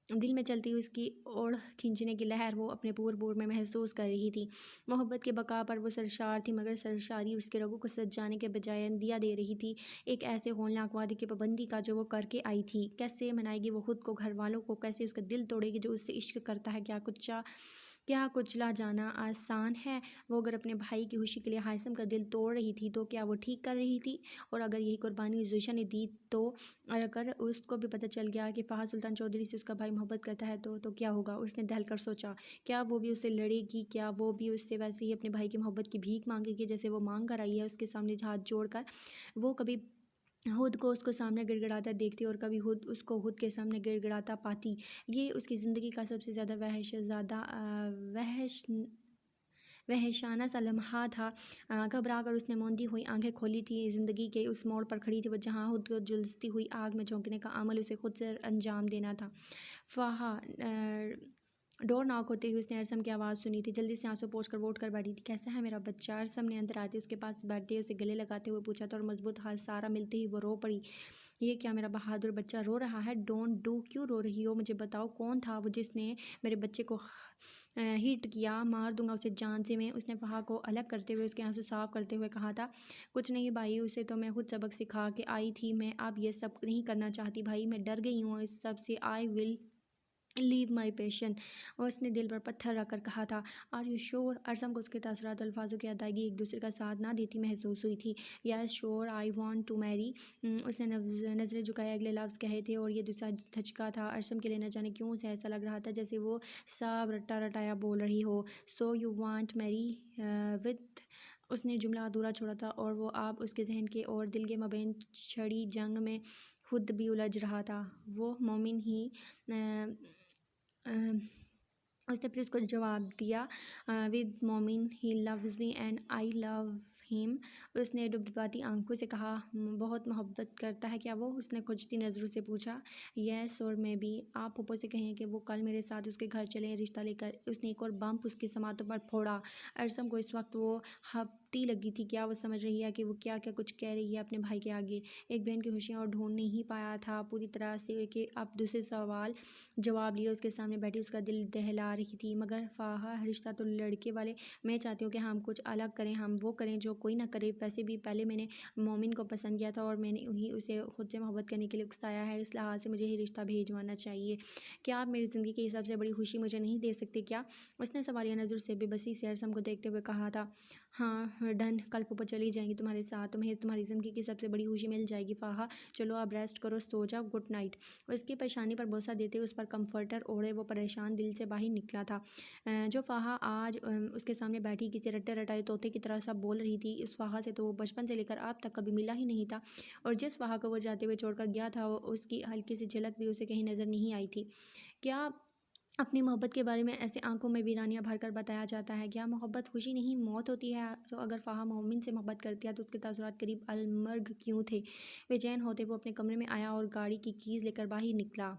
Speaker 2: دل میں چلتی ہوئی اس کی اوڑ کھینچنے کی لہر وہ اپنے پور میں محسوس کر رہی تھی۔ محبت کی بقا پر وہ سرشار تھی، مگر سرشاری اس کے رگوں کو سجانے کے بجائے عندیہ دے رہی تھی ایک ایسے ہولناک وعدے کی پابندی کا جو وہ کر کے آئی تھی۔ کیسے منائے گی وہ خود کو، گھر والوں کو، کیسے اس کا دل توڑے گی جو اس سے عشق کرتا ہے؟ کیا کچلا جانا آسان ہے؟ وہ اگر اپنے بھائی کی خوشی کے لیے ہائثم کا دل توڑ رہی تھی تو کیا وہ ٹھیک کر رہی تھی؟ اور اگر یہی قربانی زویشہ نے دی تو، اور اگر اس کو بھی پتہ چل گیا کہ فہد سلطان چودھری سے اس کا بھائی محبت کرتا ہے تو کیا ہوگا؟ اس نے دہل کر سوچا، کیا وہ بھی اسے لڑے گی؟ کیا وہ بھی اس سے ویسے ہی اپنے بھائی کی محبت کی بھیک مانگے گی جیسے وہ مانگ کر آئی ہے اس کے سامنے ہاتھ جوڑ کر؟ وہ کبھی خود کو اس کو سامنے گڑ گڑاتا دیکھتی اور کبھی خود اس کو خود کے سامنے گڑ گڑاتا پاتی۔ یہ اس کی زندگی کا سب سے زیادہ وحشانہ سا لمحہ تھا۔ گھبرا کر اس نے موندی ہوئی آنکھیں کھولی تھیں۔ زندگی کے اس موڑ پر کھڑی تھی وہ جہاں خود کو جلستی ہوئی آگ میں جھونکنے کا عمل اسے خود سے انجام دینا تھا۔ فہا، ڈور ناک ہوتے ہی اس نے ارسم کی آواز سنی تھی۔ جلدی سے آنسو پوچھ کر وہ اٹھ کر بیٹھی تھی۔ کیسا ہے میرا بچہ؟ ارسم نے اندر آتے اس کے پاس بیٹھتے اسے گلے لگاتے ہوئے پوچھا تھا، اور مضبوط ہاتھ سارا ملتے ہی وہ رو پڑی۔ یہ کیا میرا بہادر بچہ رو رہا ہے؟ ڈونٹ ڈو، کیوں رو رہی ہو؟ مجھے بتاؤ کون تھا وہ جس نے میرے بچے کو ہٹ کیا؟ مار دوں گا اسے جان سے میں، اس نے فہا کو الگ کرتے ہوئے اس کے آنسو صاف کرتے ہوئے کہا تھا۔ کچھ نہیں بھائی، اسے تو میں خود سبق سکھا کے آئی تھی، میں اب یہ سب نہیں کرنا چاہتی بھائی، میں ڈر گئی ہوں اس سب سے، آئی ول لیو مائی پیشن، اس نے دل پر پتھر رکھ کر کہا تھا۔ آر یو شور؟ ارسم کو اس کے تاثرات اور الفاظوں کی ادائیگی ایک دوسرے کا ساتھ نہ دیتی محسوس ہوئی تھی۔ یس شور، آئی وانٹ ٹو میری، اس نے نظریں جھکائے اگلے لفظ کہے تھے، اور یہ دوسرا دھچکا تھا ارسم کے لیے۔ نہ جانے کیوں اسے ایسا لگ رہا تھا جیسے وہ سب رٹا رٹایا بول رہی ہو۔ سو یو وانٹ میری وتھ، اس نے جملہ ادھورا چھوڑا تھا، اور وہ اب اس کے ذہن کے اور دل کے مابین چھڑی جنگ میں خود بھی الجھ رہا تھا۔ وہ مومن ہی، اس نے پھر اس کو جواب دیا، ود مومن ہی لوز می اینڈ آئی لو ہم، اس نے ڈبڈباتی آنکھوں سے کہا۔ بہت محبت کرتا ہے کیا وہ؟ اس نے کھنجتی نظروں سے پوچھا۔ یس، اور میں بھی، آپ پھوپھو سے کہیں کہ وہ کل میرے ساتھ اس کے گھر چلیں رشتہ لے کر، اس نے ایک اور بمپ اس کے سماعتوں پر پھوڑا۔ ارسم کو اس وقت وہ کانپتی لگی تھی. کیا وہ سمجھ رہی ہے کہ وہ کیا کیا کچھ کہہ رہی ہے اپنے بھائی کے آگے؟ ایک بہن کی خوشیاں اور ڈھونڈ نہیں پایا تھا پوری طرح سے کہ اب دوسرے سوال جواب لیے اس کے سامنے بیٹھی اس کا دل دہلا رہی تھی. مگر فاحا رشتہ تو لڑکے والے. میں چاہتی ہوں کہ ہم کچھ الگ کریں، ہم وہ کریں جو کوئی نہ کرے. ویسے بھی پہلے میں نے مومن کو پسند کیا تھا اور میں نے ہی اسے خود سے محبت کرنے کے لیے اکسایا ہے. اس لحاظ سے مجھے یہ رشتہ بھیجوانا چاہیے. کیا آپ میری زندگی کی سب سے بڑی خوشی مجھے نہیں دے سکتے کیا؟ اس نے سوالیہ نظر سے بے بسی سے ارسم کو دیکھتے ہوئے کہا تھا. ہاں ڈن، کل پھوپھو چلی جائیں گی تمہارے ساتھ، تمہیں تمہاری زندگی کی سب سے بڑی خوشی مل جائے گی. فاحا چلو اب ریسٹ کرو، سو جاؤ، گڈ نائٹ. اس کی پریشانی پر بوسہ دیتے اس پر کمفرٹر اوڑھے وہ پریشان دل سے باہر نکلا تھا. جو فاحا آج اس کے سامنے بیٹھی کسی رٹے رٹائے طوطے کی طرح سب بول رہی تھی، اس فاحا سے تو وہ بچپن سے لے کر اب تک کبھی ملا ہی نہیں تھا. اور جس فاحا کو وہ جاتے ہوئے چھوڑ کر گیا تھا اس کی ہلکی سی جھلک بھی اسے کہیں نظر نہیں آئی تھی. کیا اپنی محبت کے بارے میں ایسے آنکھوں میں ویرانیاں بھر کر بتایا جاتا ہے؟ کیا محبت خوشی نہیں موت ہوتی ہے؟ تو اگر فاحا مومن سے محبت کرتی ہے تو اس کے تاثرات قریب المرگ کیوں تھے؟ بے چین ہوتے وہ اپنے کمرے میں آیا اور گاڑی کی کیز لے کر باہر نکلا.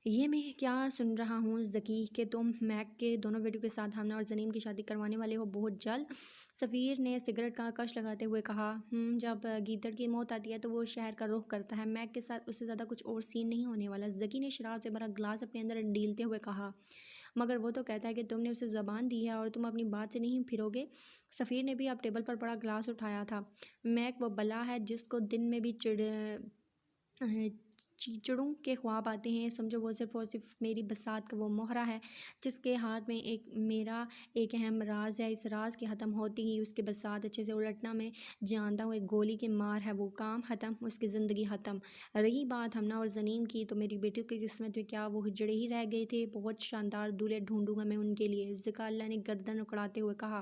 Speaker 2: یہ میں کیا سن رہا ہوں ذکی، کہ تم میک کے دونوں بیٹوں کے ساتھ ہمنا اور زنیم کی شادی کروانے والے ہو بہت جلد؟ سفیر نے سگریٹ کا کش لگاتے ہوئے کہا. جب گیدڑ کی موت آتی ہے تو وہ شہر کا رخ کرتا ہے. میک کے ساتھ اس سے زیادہ کچھ اور سین نہیں ہونے والا. ذکی نے شراب سے بھرا گلاس اپنے اندر ڈیلتے ہوئے کہا. مگر وہ تو کہتا ہے کہ تم نے اسے زبان دی ہے اور تم اپنی بات سے نہیں پھرو گے. سفیر نے بھی اب ٹیبل پر پڑا گلاس اٹھایا تھا. میک وہ بلا ہے جس کو دن میں بھی چیچڑوں کے خواب آتے ہیں. سمجھو وہ صرف اور صرف میری بساط کا وہ مہرہ ہے جس کے ہاتھ میں میرا ایک اہم راز ہے. اس راز کے ختم ہوتی ہی اس کے بساط اچھے سے الٹنا میں جانتا ہوں ایک گولی کے مار ہے. وہ کام ختم، اس کی زندگی ختم. رہی بات ہمنا اور زنیم کی تو میری بیٹی کی قسمت میں کیا وہ ہجڑے ہی رہ گئے تھے؟ بہت شاندار دولہے ڈھونڈوں گا میں ان کے لیے. ذکا نے گردن اکڑاتے ہوئے کہا.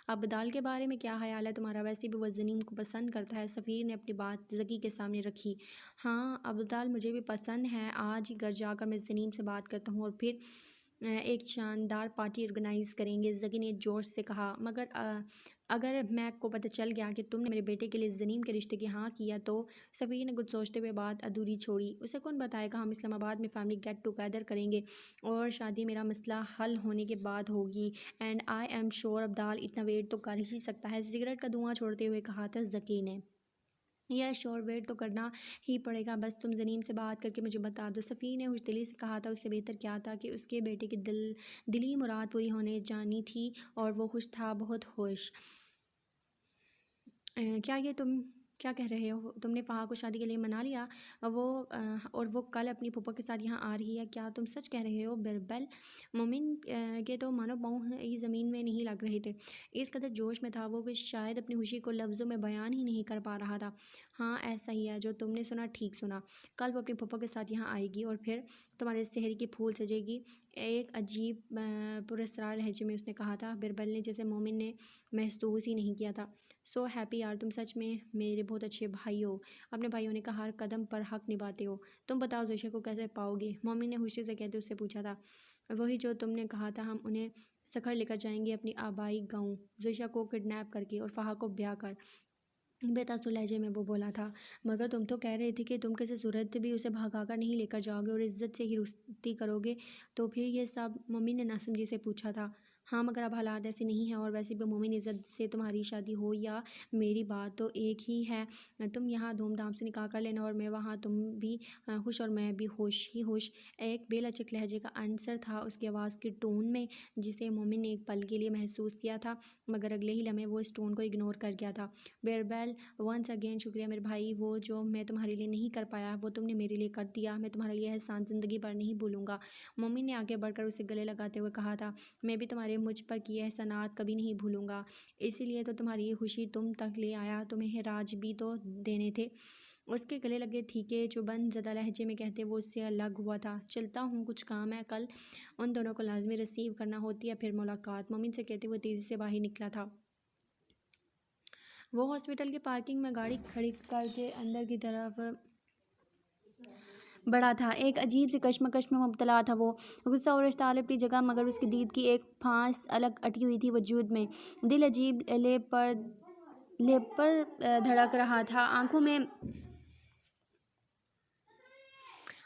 Speaker 2: ابدال کے بارے میں کیا خیال ہے تمہارا؟ ویسے بھی وہ زنیم کو پسند کرتا ہے. سفیر نے اپنی بات ذکی کے سامنے رکھی. ہاں ابدال مجھے بھی پسند ہے. آج ہی گھر جا کر میں زنیم سے بات کرتا ہوں اور پھر ایک شاندار پارٹی آرگنائز کریں گے. ذکی نے جوش سے کہا. مگر اگر میک کو پتہ چل گیا کہ تم نے میرے بیٹے کے لیے زنیم کے رشتے کی ہاں کیا تو؟ سفیر نے کچھ سوچتے ہوئے بات ادھوری چھوڑی. اسے کون بتائے گا، ہم اسلام آباد میں فیملی گیٹ ٹوگیدر کریں گے اور شادی میرا مسئلہ حل ہونے کے بعد ہوگی. اینڈ آئی ایم شور ابدال اتنا ویٹ تو کر ہی سکتا ہے. سگریٹ کا دھواں چھوڑتے ہوئے کہا تھا ذکی نے. یس شور، ویٹ تو کرنا ہی پڑے گا. بس تم زنیم سے بات کر کے مجھے بتا دو. سفیر نے خوش دلی سے کہا تھا. اس سے بہتر کیا تھا کہ اس کے بیٹے کی دلی مراد پوری ہونے جانی تھی اور وہ خوش تھا، بہت خوش. کیا یہ تم کیا کہہ رہے ہو؟ تم نے فاحا کو شادی کے لیے منا لیا اور وہ کل اپنی پھوپھو کے ساتھ یہاں آ رہی ہے؟ کیا تم سچ کہہ رہے ہو بیربل؟ مومن کے تو مانو پاؤں ہی زمین میں نہیں لگ رہے تھے. اس قدر جوش میں تھا وہ کہ شاید اپنی خوشی کو لفظوں میں بیان ہی نہیں کر پا رہا تھا. ہاں ایسا ہی ہے، جو تم نے سنا ٹھیک سنا. کل وہ اپنی پھوپھو کے ساتھ یہاں آئے گی اور پھر تمہارے سحری کی پھول سجے گی. ایک عجیب پراسرار لہجے میں اس نے کہا تھا. بیربل نے جیسے مومن نے محسوس ہی نہیں کیا تھا. سو ہیپی یار، تم سچ میں میرے بہت اچھے بھائی ہو. اپنے بھائیوں نے کہا ہر قدم پر حق نبھاتے ہو. تم بتاؤ زوشا کو کیسے پاؤ گے؟ مومن نے خوشی سے کہتے اس سے پوچھا تھا. وہی جو تم نے کہا تھا، ہم انہیں سکھر لے کر جائیں گے اپنی آبائی گاؤں، زوشا کو کڈنیپ کر کے اور فاحا کو بیاہ کر. بے تاثر لہجے میں وہ بولا تھا. مگر تم تو کہہ رہے تھے کہ تم کسی صورت بھی اسے بھگا کر نہیں لے کر جاؤ گے اور عزت سے ہی رخصتی کرو گے. تو پھر یہ سب؟ مومن نے ناسمجھی سے پوچھا تھا. ہاں مگر اب حالات ایسے نہیں ہیں. اور ویسے بھی مومن، عزت سے تمہاری شادی ہو یا میری، بات تو ایک ہی ہے. تم یہاں دھوم دھام سے نکاح کر لینا اور میں وہاں، تم بھی خوش اور میں بھی خوش ہی خوش. ایک بے لچک لہجے کا عنصر تھا اس کی آواز کے ٹون میں جسے مومن نے ایک پل کے لیے محسوس کیا تھا، مگر اگلے ہی لمحے وہ اس ٹون کو اگنور کر گیا تھا. بیربل ونس اگین شکریہ میرے بھائی. وہ جو میں تمہارے لیے نہیں کر پایا وہ تم نے میرے لیے کر دیا. میں تمہارا یہ احسان زندگی بھر نہیں بھولوں گا. مومن نے آگے بڑھ کر اسے گلے لگاتے ہوئے کہا تھا. میں بھی تمہارے مجھ پر کیے احسانات کبھی نہیں بھولوں گا. اسی لیے تو تمہاری یہ خوشی تم تک لے آیا. تمہیں راج بھی تو دینے تھے. اس کے گلے لگے ٹھیکے چبھن زدہ لہجے میں کہتے وہ اس سے الگ ہوا تھا. چلتا ہوں، کچھ کام ہے، کل ان دونوں کو لازمی ریسیو کرنا ہوتی ہے، پھر ملاقات. مومن سے کہتے وہ تیزی سے باہر نکلا تھا. وہ ہاسپٹل کے پارکنگ میں گاڑی کھڑی کر کے اندر کی طرف بڑھا تھا. ایک عجیب سی کشمکش میں مبتلا تھا وہ. غصہ اور اشتعال اپنی جگہ، مگر اس کی دید کی ایک پھانس الگ اٹھی ہوئی تھی وجود میں. دل عجیب لیب پر دھڑک رہا تھا.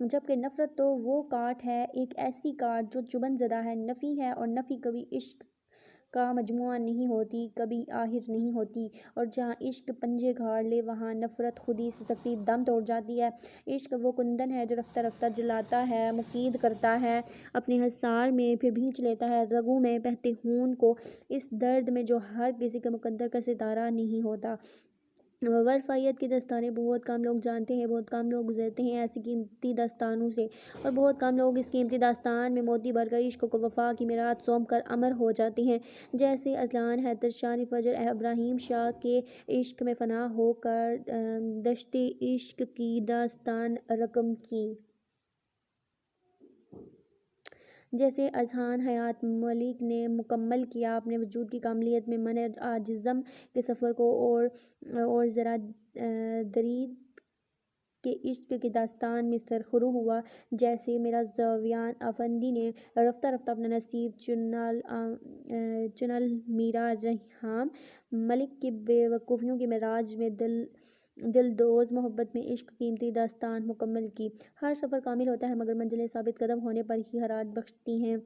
Speaker 2: جبکہ نفرت تو وہ کاٹ ہے، ایک ایسی کاٹ جو چبھن زدہ ہے۔ نفی ہے، اور نفی کبھی عشق کا مجموعہ نہیں ہوتی، کبھی آخر نہیں ہوتی، اور جہاں عشق پنجے گھاڑ لے وہاں نفرت خودی سسکتی دم توڑ جاتی ہے۔ عشق وہ کندن ہے جو رفتہ رفتہ جلاتا ہے، مقید کرتا ہے، اپنے حصار میں پھر بھینچ لیتا ہے رگوں میں بہتے خون کو، اس درد میں جو ہر کسی کے مقدر کا ستارہ نہیں ہوتا۔ ورفائیت کی داستانیں بہت کم لوگ جانتے ہیں، بہت کم لوگ گزرتے ہیں ایسی قیمتی داستانوں سے، اور بہت کم لوگ اس قیمتی داستان میں موتی بھر کر عشق کو وفا کی میراث سونپ کر امر ہو جاتے ہیں، جیسے اذلان حیدر شاہ نے فجر ابراہیم شاہ کے عشق میں فنا ہو کر دشت عشق کی داستان رقم کی، جیسے اذہان حیات ملک نے مکمل کیا اپنے وجود کی کاملیت میں من عاجزم کے سفر کو، اور ذرا درید کے عشق کی داستان میں سرخرو ہوا، جیسے میرا زاویان افندی نے رفتہ رفتہ اپنا نصیب چنل میرا ریحام ملک کی بے وقوفیوں کے معراج میں دلدوز محبت میں عشق قیمتی داستان مکمل کی۔ ہر سفر کامل ہوتا ہے مگر منزلیں ثابت قدم ہونے پر ہی حرارت بخشتی ہیں۔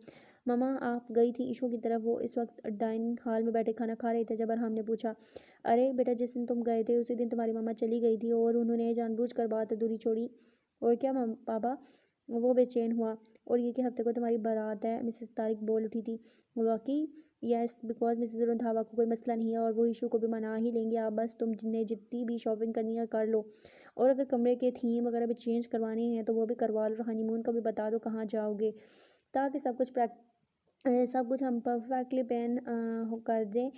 Speaker 2: ماما آپ گئی تھی ایشو کی طرف، وہ اس وقت ڈائننگ ہال میں بیٹھے کھانا کھا رہے تھے جب ارحم نے پوچھا، ارے بیٹا جس دن تم گئے تھے اسی دن تمہاری ماما چلی گئی تھی اور انہوں نے جان بوجھ کر بات ادھوری چھوڑی؟ اور کیا بابا؟ وہ بے چین ہوا۔ اور یہ کہ ہفتے کو تمہاری بارات ہے، مسز طارق بول اٹھی تھی۔ واقعی؟ یس، بیکاز مسز رندھاوا کو کوئی مسئلہ نہیں ہے اور وہ ایشو کو بھی منا ہی لیں گے، آپ بس تم نے جتنی بھی شاپنگ کرنی ہے کر لو، اور اگر کمرے کے تھیم وغیرہ بھی چینج کروانے ہیں تو وہ بھی کروا لو، اور ہنی مون کا بھی بتا دو کہاں جاؤ گے، تاکہ سب کچھ ہم پرفیکٹلی پلان کر دیں۔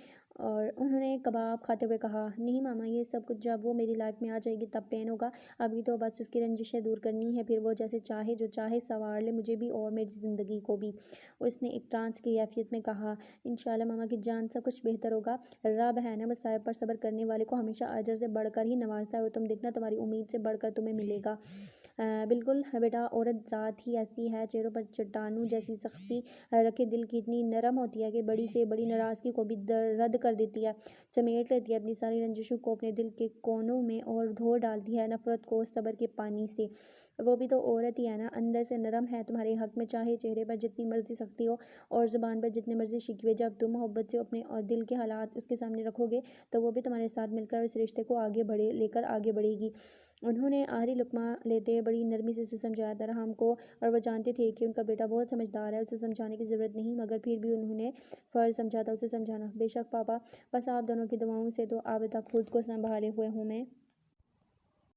Speaker 2: اور انہوں نے کباب کھاتے ہوئے کہا، نہیں ماما، یہ سب کچھ جب وہ میری لائف میں آ جائے گی تب پلان ہوگا، ابھی تو بس اس کی رنجشیں دور کرنی ہے، پھر وہ جیسے چاہے جو چاہے سنوار لے، مجھے بھی اور میری زندگی کو بھی۔ اس نے ایک ٹرانس کی کیفیت میں کہا، انشاءاللہ ماما کی جان سب کچھ بہتر ہوگا، رب ہے نا مصائب پر صبر کرنے والے کو ہمیشہ اجر سے بڑھ کر ہی نوازتا ہے، اور تم دیکھنا تمہاری امید سے بڑھ کر تمہیں ملے گا۔ بالکل بیٹا، عورت ذات ہی ایسی ہے، چہروں پر چٹانوں جیسی سختی رکھے دل کی اتنی نرم ہوتی ہے کہ بڑی سے بڑی ناراضگی کو بھی رد کر دیتی ہے، سمیٹ لیتی ہے اپنی ساری رنجشوں کو اپنے دل کے کونوں میں اور دھو ڈالتی ہے نفرت کو صبر کے پانی سے۔ وہ بھی تو عورت ہی ہے نا، اندر سے نرم ہے تمہارے حق میں، چاہے چہرے پر جتنی مرضی سختی ہو اور زبان پر جتنے مرضی شکوے، جب تم محبت سے اپنے اور دل کے حالات اس کے سامنے رکھو گے تو وہ بھی تمہارے ساتھ مل کر اس رشتے کو لے کر آگے بڑھے گی۔ انہوں نے آخری لقمہ لیتے بڑی نرمی سے اسے سمجھایا تھا ارحم کو، اور وہ جانتے تھے کہ ان کا بیٹا بہت سمجھدار ہے، اسے سمجھانے کی ضرورت نہیں، مگر پھر بھی انہوں نے فرض سمجھا تھا اسے سمجھانا۔ بے شک پاپا، بس آپ دونوں کی دعاؤں سے تو اب تک خود کو سنبھالے ہوئے ہوں میں۔